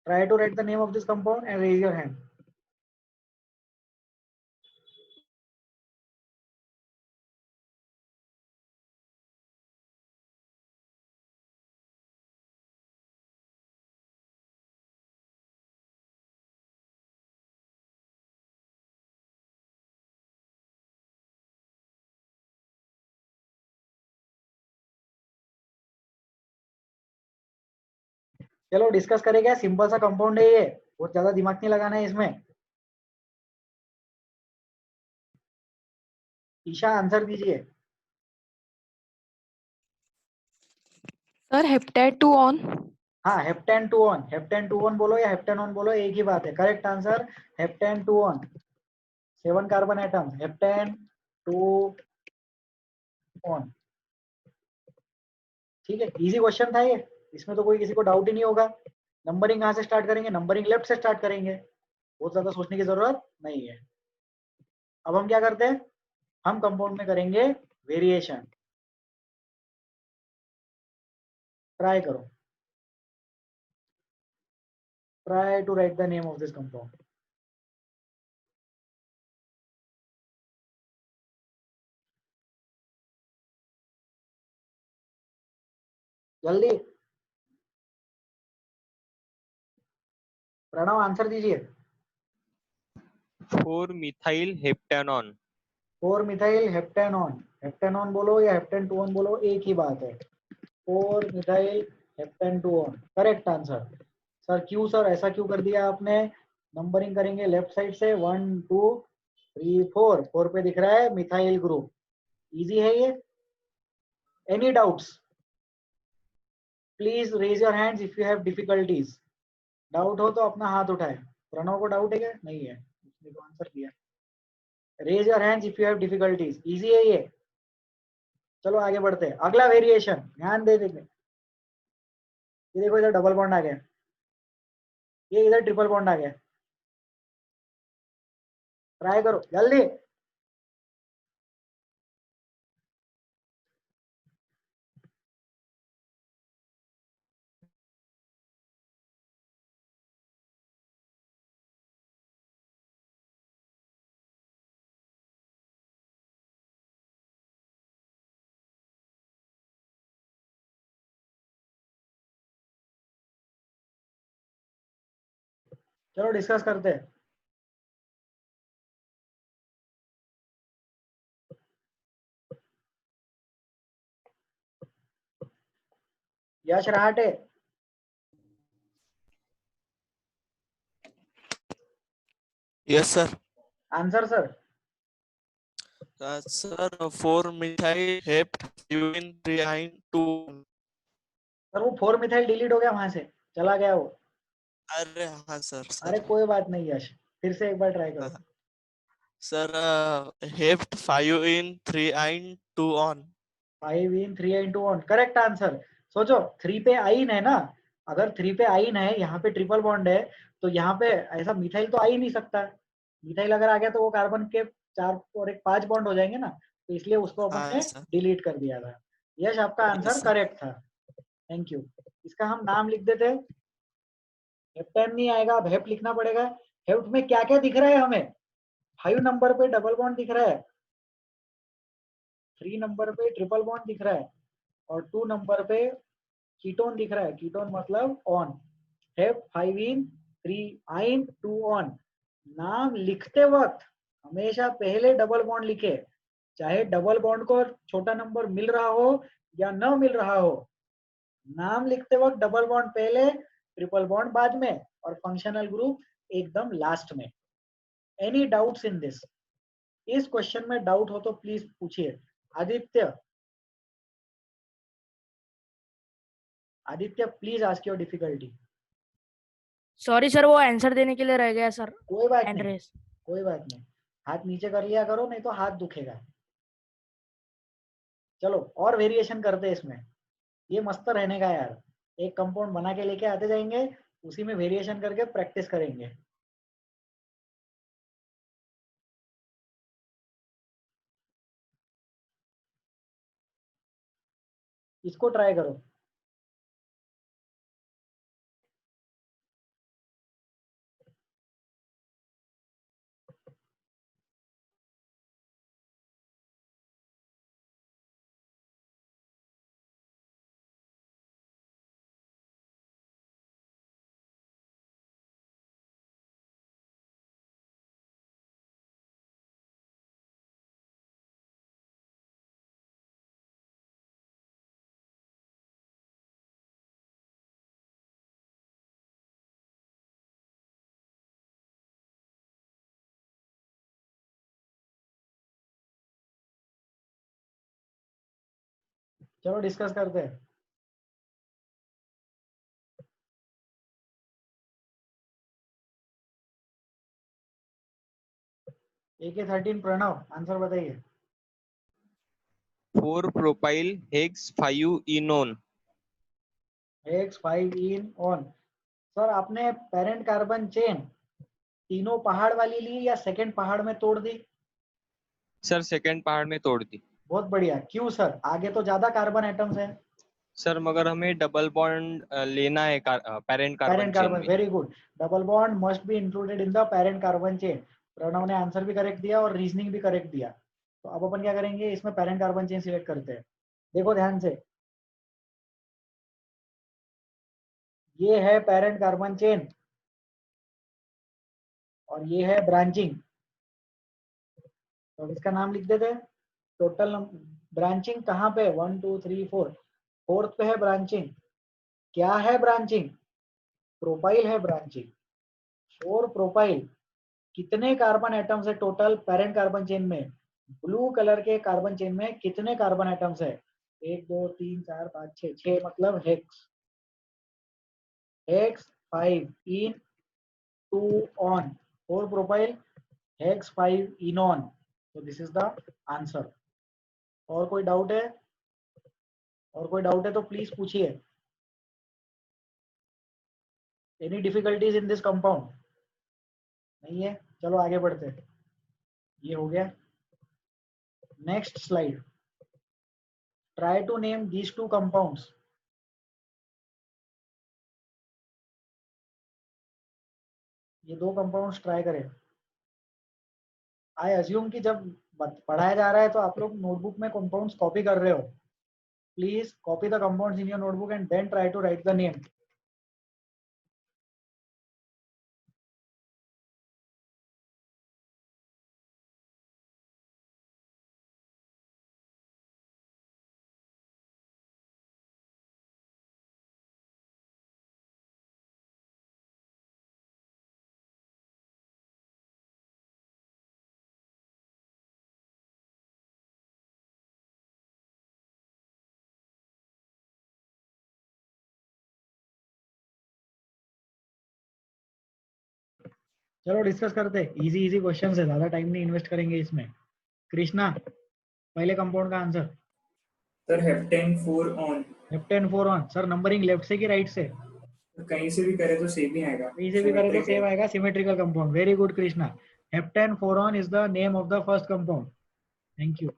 Try to write the name of this compound and raise your hand. चलो डिस्कस करेंगे, सिंपल सा कंपाउंड है ये, बहुत ज्यादा दिमाग नहीं लगाना है इसमें। ईशा आंसर दीजिए। Sir heptane 2 one. हाँ हेप्टेन 2 ऑन, हेप्टेन 2 ऑन बोलो या हेप्टेनॉन बोलो, एक ही बात है। Correct answer heptane 2 one, 7 carbon atom, heptane 2 one, ठीक है? इजी क्वेश्चन था ये, इसमें तो कोई किसी को डाउट ही नहीं होगा। नंबरिंग कहाँ से स्टार्ट करेंगे? नंबरिंग लेफ्ट से स्टार्ट करेंगे, बहुत ज्यादा सोचने की जरूरत नहीं है। अब हम क्या करते हैं, हम कंपाउंड में करेंगे वेरिएशन। ट्राई करो, try to write the name of this compound. जल्दी, प्रणव आंसर दीजिए। 4 मिथाइल हेप्टानॉन। 4 मिथाइल हेप्टेनॉन, हेप्टेनॉन बोलो या हेप्टेन 2 ऑन बोलो, एक ही बात है। 4 methyl heptane 2 on, correct answer. Sir क्यों सर ऐसा क्यों कर दिया आपने? नंबरिंग करेंगे लेफ्ट साइड से, 1 2 3 4, 4 पे दिख रहा है मिथाइल ग्रुप। इजी है ये। Any doubts? Please raise your hands if you have difficulties. Doubt हो तो अपना हाथ उठाए। प्रणव को डाउट है क्या? नहीं है, उसने तो आंसर दिया। Raise your hands if you have difficulties. Easy है ये। चलो आगे बढ़ते हैं, अगला वेरिएशन ध्यान दे देंगे। ये देखो इधर डबल बॉन्ड आ गया, ये इधर ट्रिपल बॉन्ड आ गया। ट्राई करो जल्दी। चलो डिस्कस करते हैं। Yash Rahate, Yes, sir. Answer sir. Sir, 4-methyl heptane 3-2. Sir वो 4 मिथाइल डिलीट हो गया, वहां से चला गया वो। अरे हाँ सर अरे सर कोई बात नहीं यश, फिर से एक बार ट्राई करो। Sir hept 5 in 3 2 on. 5 in 3 into 1 correct answer. सोचो 3 पे आइन है ना, अगर 3 पे आइन है, यहाँ पे ट्रिपल बॉन्ड है, तो यहाँ पे ऐसा मिथाइल तो आ ही नहीं सकता। मिथाइल अगर आ गया तो वो कार्बन के 4 और 1 5 बॉन्ड हो जाएंगे ना, तो इसलिए उसको अपन हाँ ने सर। डिलीट कर दिया था। यश आपका Yes, आंसर sir. करेक्ट था, थैंक यू। इसका हम नाम लिख देते हैं। हेप्टेन नहीं आएगा, अब हेप्ट लिखना पड़ेगा। हेप्ट में क्या क्या दिख रहा है हमें? 5 नंबर पे डबल बॉन्ड दिख रहा है, 3 नंबर पे ट्रिपल बॉन्ड दिख रहा है, और 2 नंबर पे कीटोन दिख रहा है। कीटोन मतलब ऑन। हेप 5 इन 3 आइन 2 ऑन। नाम लिखते वक्त हमेशा पहले डबल बॉन्ड लिखे, चाहे डबल बॉन्ड को छोटा नंबर मिल रहा हो या न मिल रहा हो। नाम लिखते वक्त डबल बॉन्ड पहले, ट्रिपल बॉन्ड बाद में, और फंक्शनल ग्रुप एकदम लास्ट में। Any doubts in this? इस क्वेश्चन में डाउट हो तो प्लीज पूछिए। Aditya, Aditya please ask your difficulty. Sorry sir, वो आंसर देने के लिए रह गया सर। कोई बात नहीं, एड्रेस। कोई बात नहीं, हाथ नीचे कर लिया करो, नहीं तो हाथ दुखेगा। चलो और वेरिएशन करते हैं इसमें, ये मस्त रहने का यार। एक कंपाउंड बना के लेके आते जाएंगे, उसी में वेरिएशन करके प्रैक्टिस करेंगे। इसको ट्राई करो। चलो डिस्कस करते हैं। AK13 प्रणव, आंसर बताइए। 4-propyl hex 5-enone. Hex 5 in on. Sir आपने पेरेंट कार्बन चेन तीनों पहाड़ वाली ली या सेकंड पहाड़ में तोड़ दी? सर सेकंड पहाड़ में तोड़ दी। बहुत बढ़िया। क्यों सर? आगे तो ज्यादा कार्बन एटम्स हैं। सर मगर हमें डबल बॉन्ड लेना है parent carbon parent chain carbon, में। Very good. Double bond must be included in the parent carbon chain. Pranav ने आंसर भी करेक्ट दिया और रीजनिंग भी करेक्ट दिया। तो अब अपन क्या करेंगे, इसमें पेरेंट कार्बन चेन सिलेक्ट करते हैं। देखो ध्यान से, ये है पेरेंट कार्बन चेन और ये है ब्रांचिंग। तो इसका नाम लिख देते हैं। टोटल ब्रांचिंग कहाँ पे? 1 2 3 4, फोर्थ पे है ब्रांचिंग। क्या है ब्रांचिंग? प्रोपाइल है ब्रांचिंग। 4 प्रोपाइल। कितने कार्बन एटम्स है टोटल पेरेंट कार्बन चेन में? ब्लू कलर के कार्बन चेन में कितने कार्बन एटम्स है? 1 2 3 4 5 6, 6 मतलब hex. Hex 5 in 2 on, 4 propyl hex 5 इनॉन। तो दिस इज द आंसर। और कोई डाउट है? और कोई डाउट है तो प्लीज पूछिए। Any difficulties in this compound? नहीं है? चलो आगे बढ़ते हैं। ये हो गया। Next slide. Try to name these 2 compounds. ये 2 कंपाउंड्स ट्राई करें। आई अज्यूम कि जब पढ़ाया जा रहा है तो आप लोग नोटबुक में कंपाउंड्स कॉपी कर रहे हो। Please copy the compounds in your notebook and then try to write the name. चलो डिस्कस करते, इजी इजी क्वेश्चन है, ज्यादा टाइम नहीं इन्वेस्ट करेंगे इसमें। कृष्णा, पहले कंपाउंड का answer. Sir heptane 4 one. Heptane 4 on. Sir numbering left से कि राइट से? कहीं से भी करे तो सेम ही आएगा, कहीं से भी करे तो सिमेट्रिक सेम है। आएगा, symmetrical compound. Very good Krishna. Heptane 4 on is the name of the first compound. Thank you.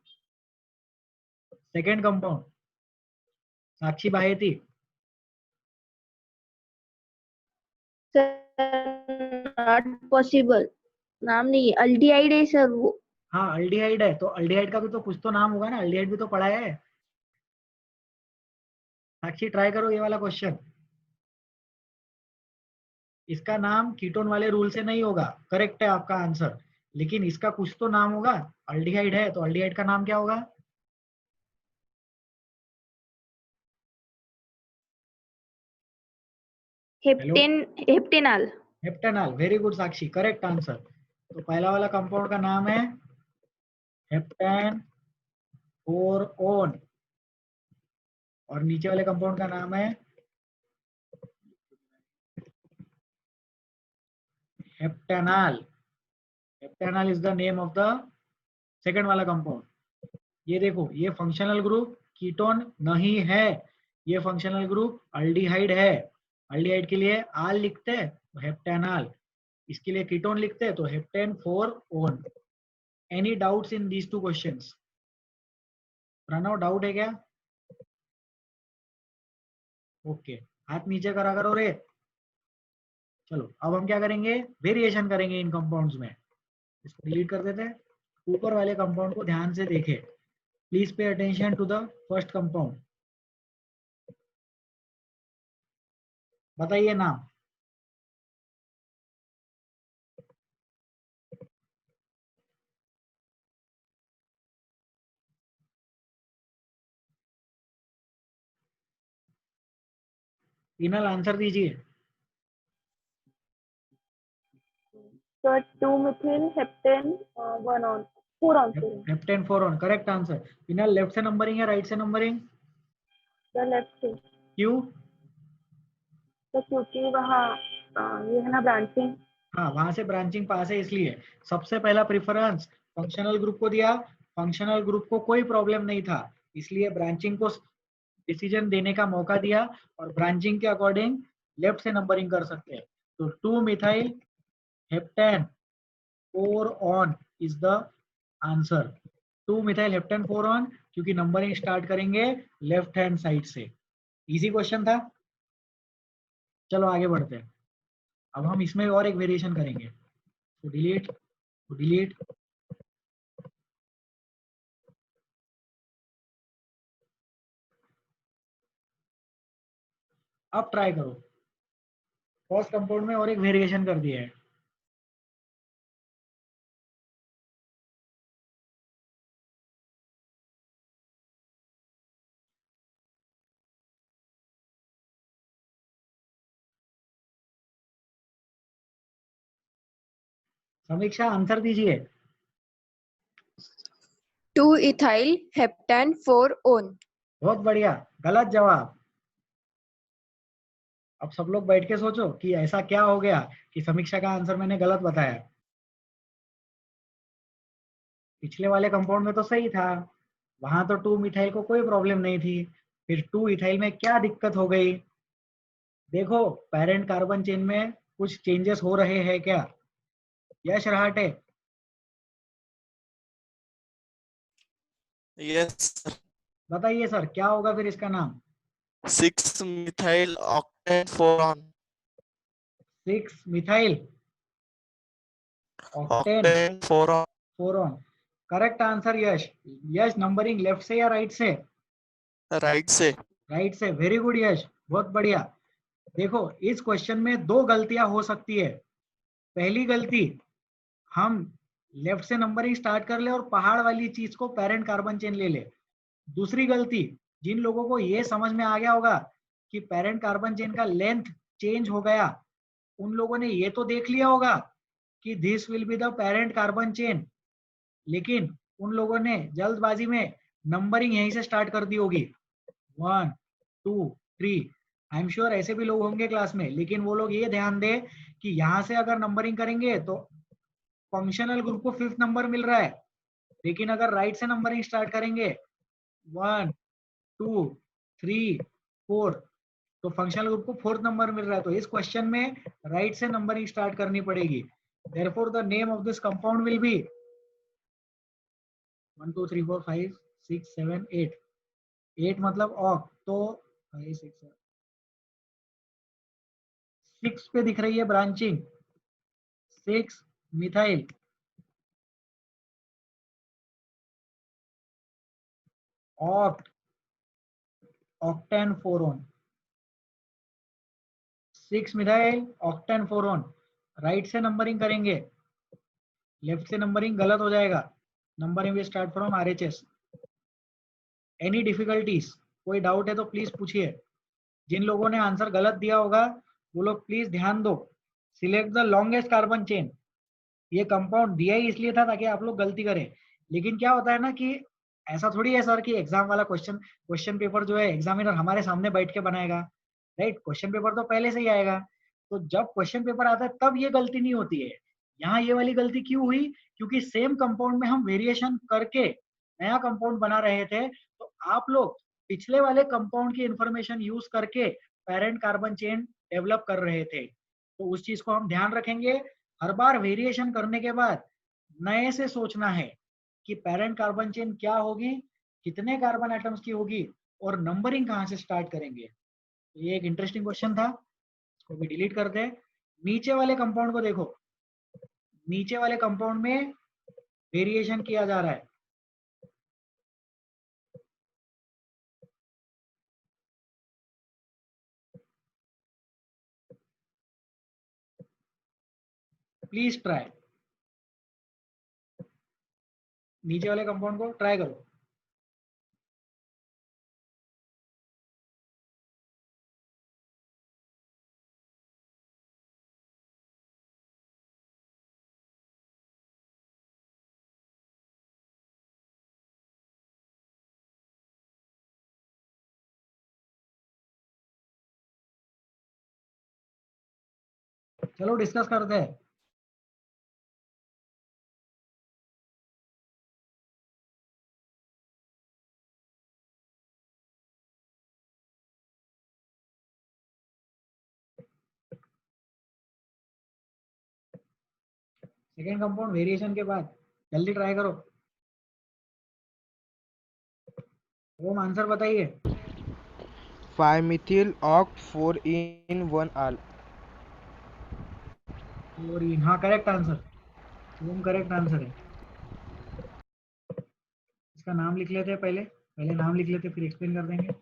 Second compound, Sakshi Baheti. Not possible, नाम नहीं है, अल्डिहाइड है सर वो। हाँ अल्डिहाइड है, तो अल्डिहाइड का भी तो कुछ तो नाम होगा ना, अल्डिहाइड भी तो पढ़ा है। साक्षी ट्राई करो ये वाला क्वेश्चन। इसका नाम कीटोन वाले रूल से नहीं होगा, करेक्ट है आपका आंसर, लेकिन इसका कुछ तो नाम होगा। अल्डिहाइड है तो अल्डिहाइड का नाम क्या होगा? हेप्टेनॉल। हेप्टेनॉल, वेरी गुड साक्षी, करेक्ट आंसर। तो पहला वाला कंपाउंड का नाम है हेप्टेन 4 ऑन, और नीचे वाले कंपाउंड का नाम है heptanol. Heptanol is the name of the second वाला कंपाउंड। ये देखो, ये फंक्शनल ग्रुप कीटोन नहीं है, ये फंक्शनल ग्रुप अल्डिहाइड है। अल्डिहाइड के लिए आल लिखते हैं तो हेप्टेनॉल, इसके लिए कीटोन लिखते हैं तो heptane 4 one. Any doubts in these two questions? Pranav, doubt है क्या? ओके, हाथ नीचे करा करो रे। चलो अब हम क्या करेंगे, वेरिएशन करेंगे इन कंपाउंड्स में। इसको डिलीट कर देते हैं। ऊपर वाले कंपाउंड को ध्यान से देखें। Please pay attention to the first compound. बताइए नाम। इनल आंसर दीजिए। Sir 2 methyl heptane 1 one 4 one. Heptane 4 one, correct answer. Inal left से नंबरिंग है राइट से नंबरिंग? सर लेफ्ट से। क्यों? तो क्योंकि वहाँ ये है ना ब्रांचिंग। हाँ वहां से ब्रांचिंग पास है इसलिए। सबसे पहला प्रेफरेंस फंक्शनल ग्रुप को दिया, फंक्शनल ग्रुप को कोई प्रॉब्लम नहीं था, इसलिए ब्रांचिंग को डिसीजन देने का मौका दिया, और ब्रांचिंग के अकॉर्डिंग लेफ्ट से नंबरिंग कर सकते हैं। तो 2 methyl heptane 4 on is the answer. 2 methyl heptane 4 on, क्योंकि नंबरिंग स्टार्ट करेंगे लेफ्ट हैंड साइड से। इजी क्वेश्चन था। चलो आगे बढ़ते हैं। अब हम इसमें और एक वेरिएशन करेंगे। तो डिलीट, तो डिलीट। अब ट्राई करो। फर्स्ट कंपाउंड में और एक वेरिएशन कर दिया है। समीक्षा आंसर दीजिए। 2 ethyl heptane 4 on। बहुत बढ़िया, गलत जवाब। अब सब लोग बैठ के सोचो कि ऐसा क्या हो गया कि समीक्षा का आंसर मैंने गलत बताया। पिछले वाले कंपाउंड में तो सही था, वहां तो 2 मिथाइल को कोई प्रॉब्लम नहीं थी, फिर 2 इथाइल में क्या दिक्कत हो गई? देखो पेरेंट कार्बन चेन में कुछ चेंजेस हो रहे हैं क्या? यश रहाटे, यस सर। बताइए सर क्या होगा फिर इसका नाम? 6 methyl octane 4 on. 6 methyl octane octane 4 on. 4 one, correct answer Yash. Yash numbering left से या राइट से? राइट से। राइट से, वेरी गुड यश, बहुत बढ़िया। देखो इस क्वेश्चन में दो गलतियां हो सकती है। पहली गलती, हम लेफ्ट से नंबरिंग स्टार्ट कर ले और पहाड़ वाली चीज को पेरेंट कार्बन चेन ले ले। दूसरी गलती, जिन लोगों को ये समझ में आ गया होगा कि पेरेंट कार्बन चेन का लेंथ चेंज हो गया, उन लोगों ने ये तो देख लिया होगा कि this will be the parent carbon chain, लेकिन उन लोगों ने जल्दबाजी में नंबरिंग यहीं से स्टार्ट कर दी होगी 1 2 3। आई एम श्योर ऐसे भी लोग होंगे क्लास में, लेकिन वो लोग ये ध्यान दे कि यहाँ से अगर नंबरिंग करेंगे तो फंक्शनल ग्रुप को 5th नंबर मिल रहा है, लेकिन अगर राइट से नंबरिंग स्टार्ट करेंगे 1 2 3 4, तो फंक्शनल ग्रुप को 4th नंबर मिल रहा है। तो इस क्वेश्चन में राइट से नंबरिंग स्टार्ट करनी पड़ेगी। Therefore the name of this compound will be 1 2 3 4 5 6 7 8। 8 मतलब ऑक, तो 5 6 7 6 पे दिख रही है branching, 6 methyl, oct, octane 4 6 methyl octane 4 right से नंबरिंग करेंगे, लेफ्ट से नंबरिंग गलत हो जाएगा। Numbering will start from RHS. Any difficulties, कोई डाउट है तो प्लीज पूछिए। जिन लोगों ने आंसर गलत दिया होगा वो लोग प्लीज ध्यान दो। Select the longest carbon chain. ये कंपाउंड दिया ही इसलिए था ताकि आप लोग गलती करें, लेकिन क्या होता है ना कि ऐसा थोड़ी है सर कि एग्जाम वाला क्वेश्चन पेपर जो है एग्जामिनर हमारे सामने बैठ के बनाएगा, राइट? क्वेश्चन पेपर तो पहले से ही आएगा, तो जब क्वेश्चन पेपर आता है तब ये गलती नहीं होती है। यहाँ ये वाली गलती क्यों हुई? क्योंकि सेम कंपाउंड में हम वेरिएशन करके नया कंपाउंड बना रहे थे, तो आप लोग पिछले वाले कंपाउंड की इंफॉर्मेशन यूज करके पेरेंट कार्बन चेन डेवलप कर रहे थे। तो उस चीज को हम ध्यान रखेंगे। हर बार वेरिएशन करने के बाद नए से सोचना है कि पेरेंट कार्बन चेन क्या होगी, कितने कार्बन एटम्स की होगी और नंबरिंग कहाँ से स्टार्ट करेंगे। ये एक इंटरेस्टिंग क्वेश्चन था, इसको भी डिलीट कर दे। नीचे वाले कंपाउंड को देखो, नीचे वाले कंपाउंड में वेरिएशन किया जा रहा है। प्लीज ट्राई, नीचे वाले कंपाउंड को ट्राई करो। चलो डिस्कस करते हैं। सेकेंड कंपाउंड वेरिएशन के बाद जल्दी ट्राई करो। ओम आंसर बताइए। 5 methyl oct 4 in 1 al। और हाँ करेक्ट आंसर, ओम करेक्ट आंसर है। इसका नाम लिख लेते हैं, पहले पहले नाम लिख लेते फिर एक्सप्लेन कर देंगे।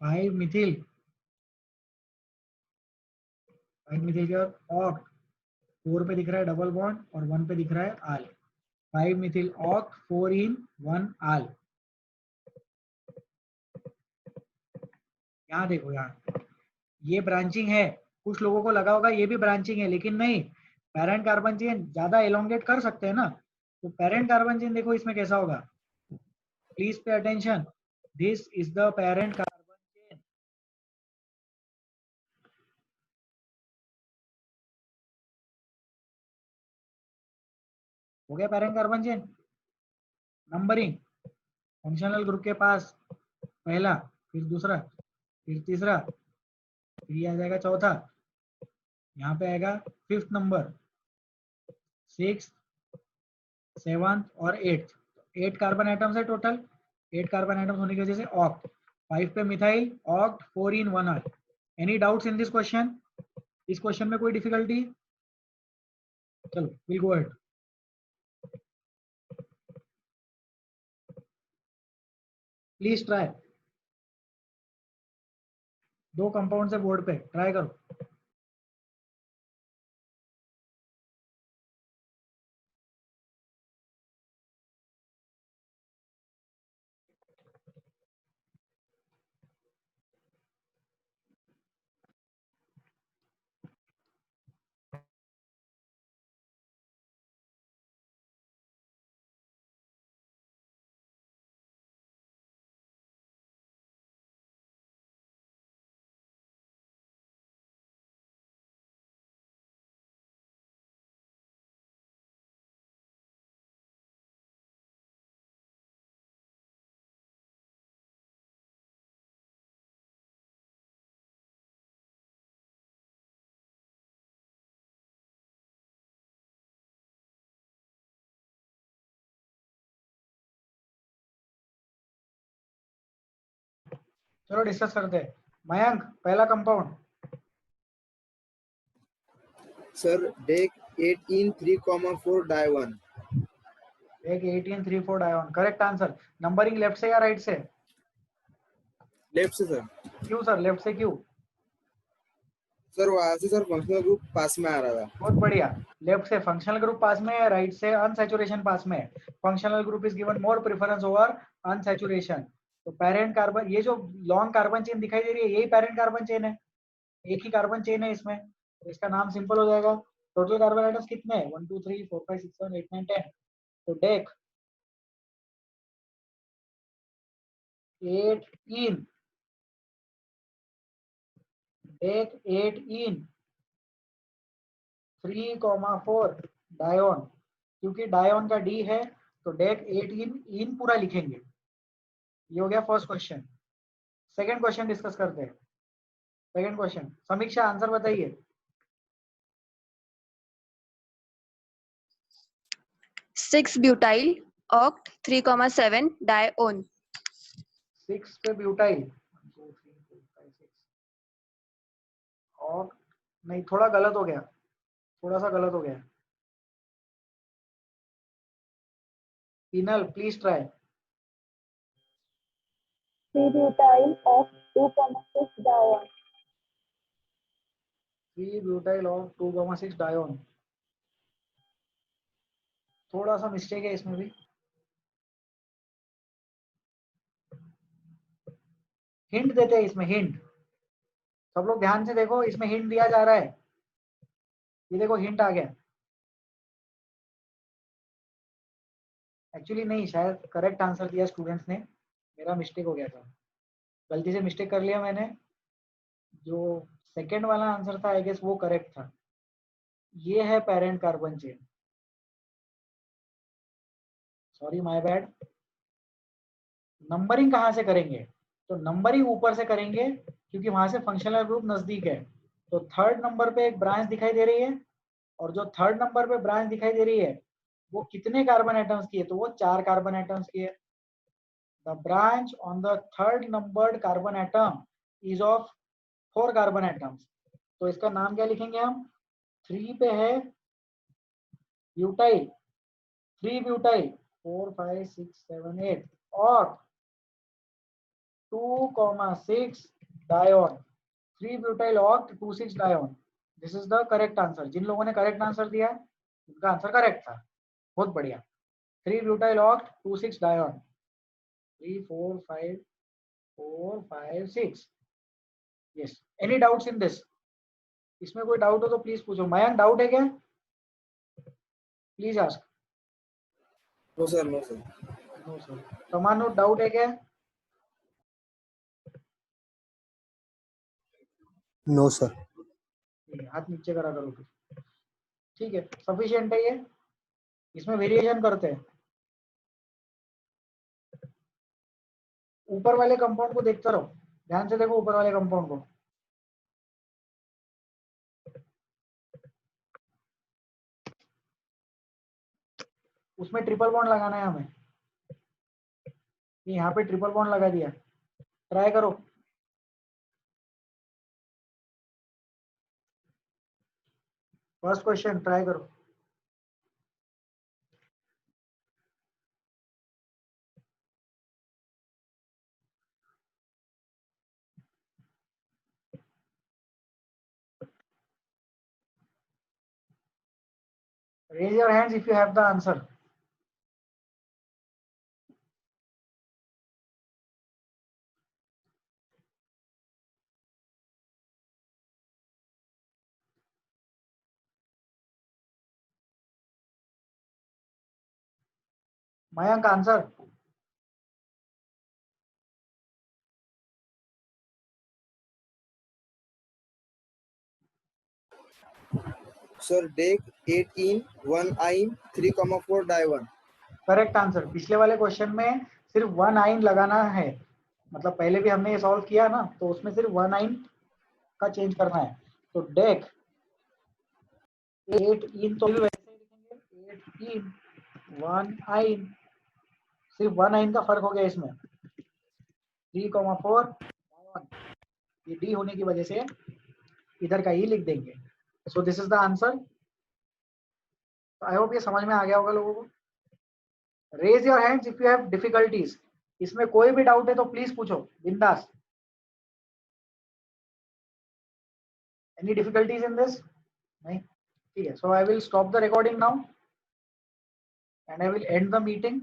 5 मिथिल, 5 मिथिल के बाद ऑक्ट, 4 पे दिख रहा है डबल बॉन्ड और 1 पे दिख रहा है आल। 5 मिथिल ऑक्ट 4 in 1 आल। यहाँ देखो, यहाँ ये ब्रांचिंग है। कुछ लोगों को लगा होगा ये भी ब्रांचिंग है, लेकिन नहीं, पेरेंट कार्बन चेन ज्यादा एलोंगेट कर सकते हैं ना। तो पेरेंट कार्बन चेन देखो इसमें कैसा होगा, please pay attention, this is the parent carbon chain. हो गया parent carbon chain. Numbering, functional group के पास पहला, फिर दूसरा, फिर तीसरा, फिर ये आ जाएगा चौथा, यहाँ पे आएगा 5th नंबर, 6th 7th और 8th। 8 कार्बन एटम्स है टोटल। 8 कार्बन एटम्स होने की वजह से ऑक्ट। 5 पे मिथाइल ऑक्ट 4 in 1 आर। Any doubts in this question? इस क्वेश्चन में कोई डिफिकल्टी? चलो will go ahead. Please try, 2 compound है बोर्ड पे, ट्राई करो। चलो डिस्कस करते हैं। मयंक, पहला कंपाउंड। Sir deck 18 3,4 die 1। एक 18 3 4 डायोन, करेक्ट आंसर। नंबरिंग लेफ्ट से या राइट से? लेफ्ट से सर। क्यों सर, लेफ्ट से क्यों? सर वहां से सर फंक्शनल ग्रुप पास में आ रहा था। बहुत बढ़िया। लेफ्ट से फंक्शनल ग्रुप पास में है, राइट से अनसैचुरेशन पास में है। Functional group is given more preference over unsaturation. तो पेरेंट कार्बन, ये जो लॉन्ग कार्बन चेन दिखाई दे रही है, यही पेरेंट कार्बन चेन है, एक ही कार्बन चेन है इसमें, तो इसका नाम सिंपल हो जाएगा। टोटल कार्बन आइटम्स कितने हैं? 1 2 3 4 5 6 7 8 9 10। तो डेक 8 इन, डेक 8 इन 3,4 डायोन, क्योंकि डायोन का डी है तो डेक 8 इन पूरा लिखेंगे। ये हो गया first question. Second question discuss करते हैं। सेकंड क्वेश्चन, समीक्षा आंसर बताइए। 6-butyl oct 3,7 dione. 6 पे ब्यूटाइल, 1 2 3 4 5 6, और नहीं, थोड़ा गलत हो गया, थोड़ा सा गलत हो गया। Inal please try. 3-butyl oct 2,6 dione. 3 butyl और 2,6 डायोन, थोड़ा सा मिस्टेक है इसमें भी। हिंट देते हैं इसमें, हिंट। सब लोग ध्यान से देखो, इसमें हिंट दिया जा रहा है। ये देखो हिंट आ गया। एक्चुअली नहीं, शायद करेक्ट आंसर दिया स्टूडेंट्स ने, मेरा मिस्टेक हो गया था, गलती से मिस्टेक कर लिया मैंने। जो सेकंड वाला आंसर था आई गेस वो करेक्ट था। ये है parent carbon chain, sorry my bad. Numbering कहाँ से करेंगे? तो नंबरिंग ऊपर से करेंगे, क्योंकि वहां से फंक्शनल ग्रुप नजदीक है। तो थर्ड नंबर पे एक ब्रांच दिखाई दे रही है, और जो थर्ड नंबर पे ब्रांच दिखाई दे रही है वो कितने कार्बन एटम्स की है? तो वो 4 कार्बन एटम्स की है। The branch on the third numbered carbon atom is of 4 carbon atoms. तो इसका नाम क्या लिखेंगे हम? 3 पे है ब्यूटाइल, 3 ब्यूटाइल 4 5 6 7 8, और 2,6 dione, 3 butyl oct 2,6 dione. This is the correct answer. जिन लोगों ने करेक्ट आंसर दिया उनका आंसर करेक्ट था, बहुत बढ़िया। 3 butyl oct 2,6 dione, 3 4 5 4 5 6। Yes, any doubts in this? इसमें कोई डाउट हो तो प्लीज पूछो। मयंक, डाउट है क्या? Please ask. No sir, no sir. No sir. तमानो, डाउट है क्या? No sir. हाथ नीचे करा करो फिर। ठीक है, सफिशिएंट है ये। इसमें वेरिएशन करते हैं। ऊपर वाले कंपाउंड को देखते रहो, ध्यान से देखो ऊपर वाले कंपाउंड को। उसमें ट्रिपल बॉन्ड लगाना है हमें। यहाँ पे ट्रिपल बॉन्ड लगा दिया, ट्राई करो। फर्स्ट क्वेश्चन ट्राई करो। Raise your hands if you have the answer. Mayank, answer. Sir deck 18 1 आइन 3,4 डाई 1। Correct answer. पिछले वाले क्वेश्चन में सिर्फ 1 आइन लगाना है, मतलब पहले भी हमने ये सॉल्व किया ना, तो उसमें सिर्फ 1 आइन का चेंज करना है। तो डेक 8 इन तो भी वैसे ही लिखेंगे, 8 इन 1 आइन, सिर्फ 1 आइन का फर्क हो गया इसमें। 3,4 ये डी होने की वजह से इधर का ही लिख देंगे। So this is the answer. I hope ये समझ में आ गया होगा लोगों को। Raise your hands if you have difficulties. इसमें कोई भी डाउट है तो प्लीज पूछो बिंदास। Any difficulties in this? नहीं, ठीक है। So I will stop the recording now and I will end the meeting.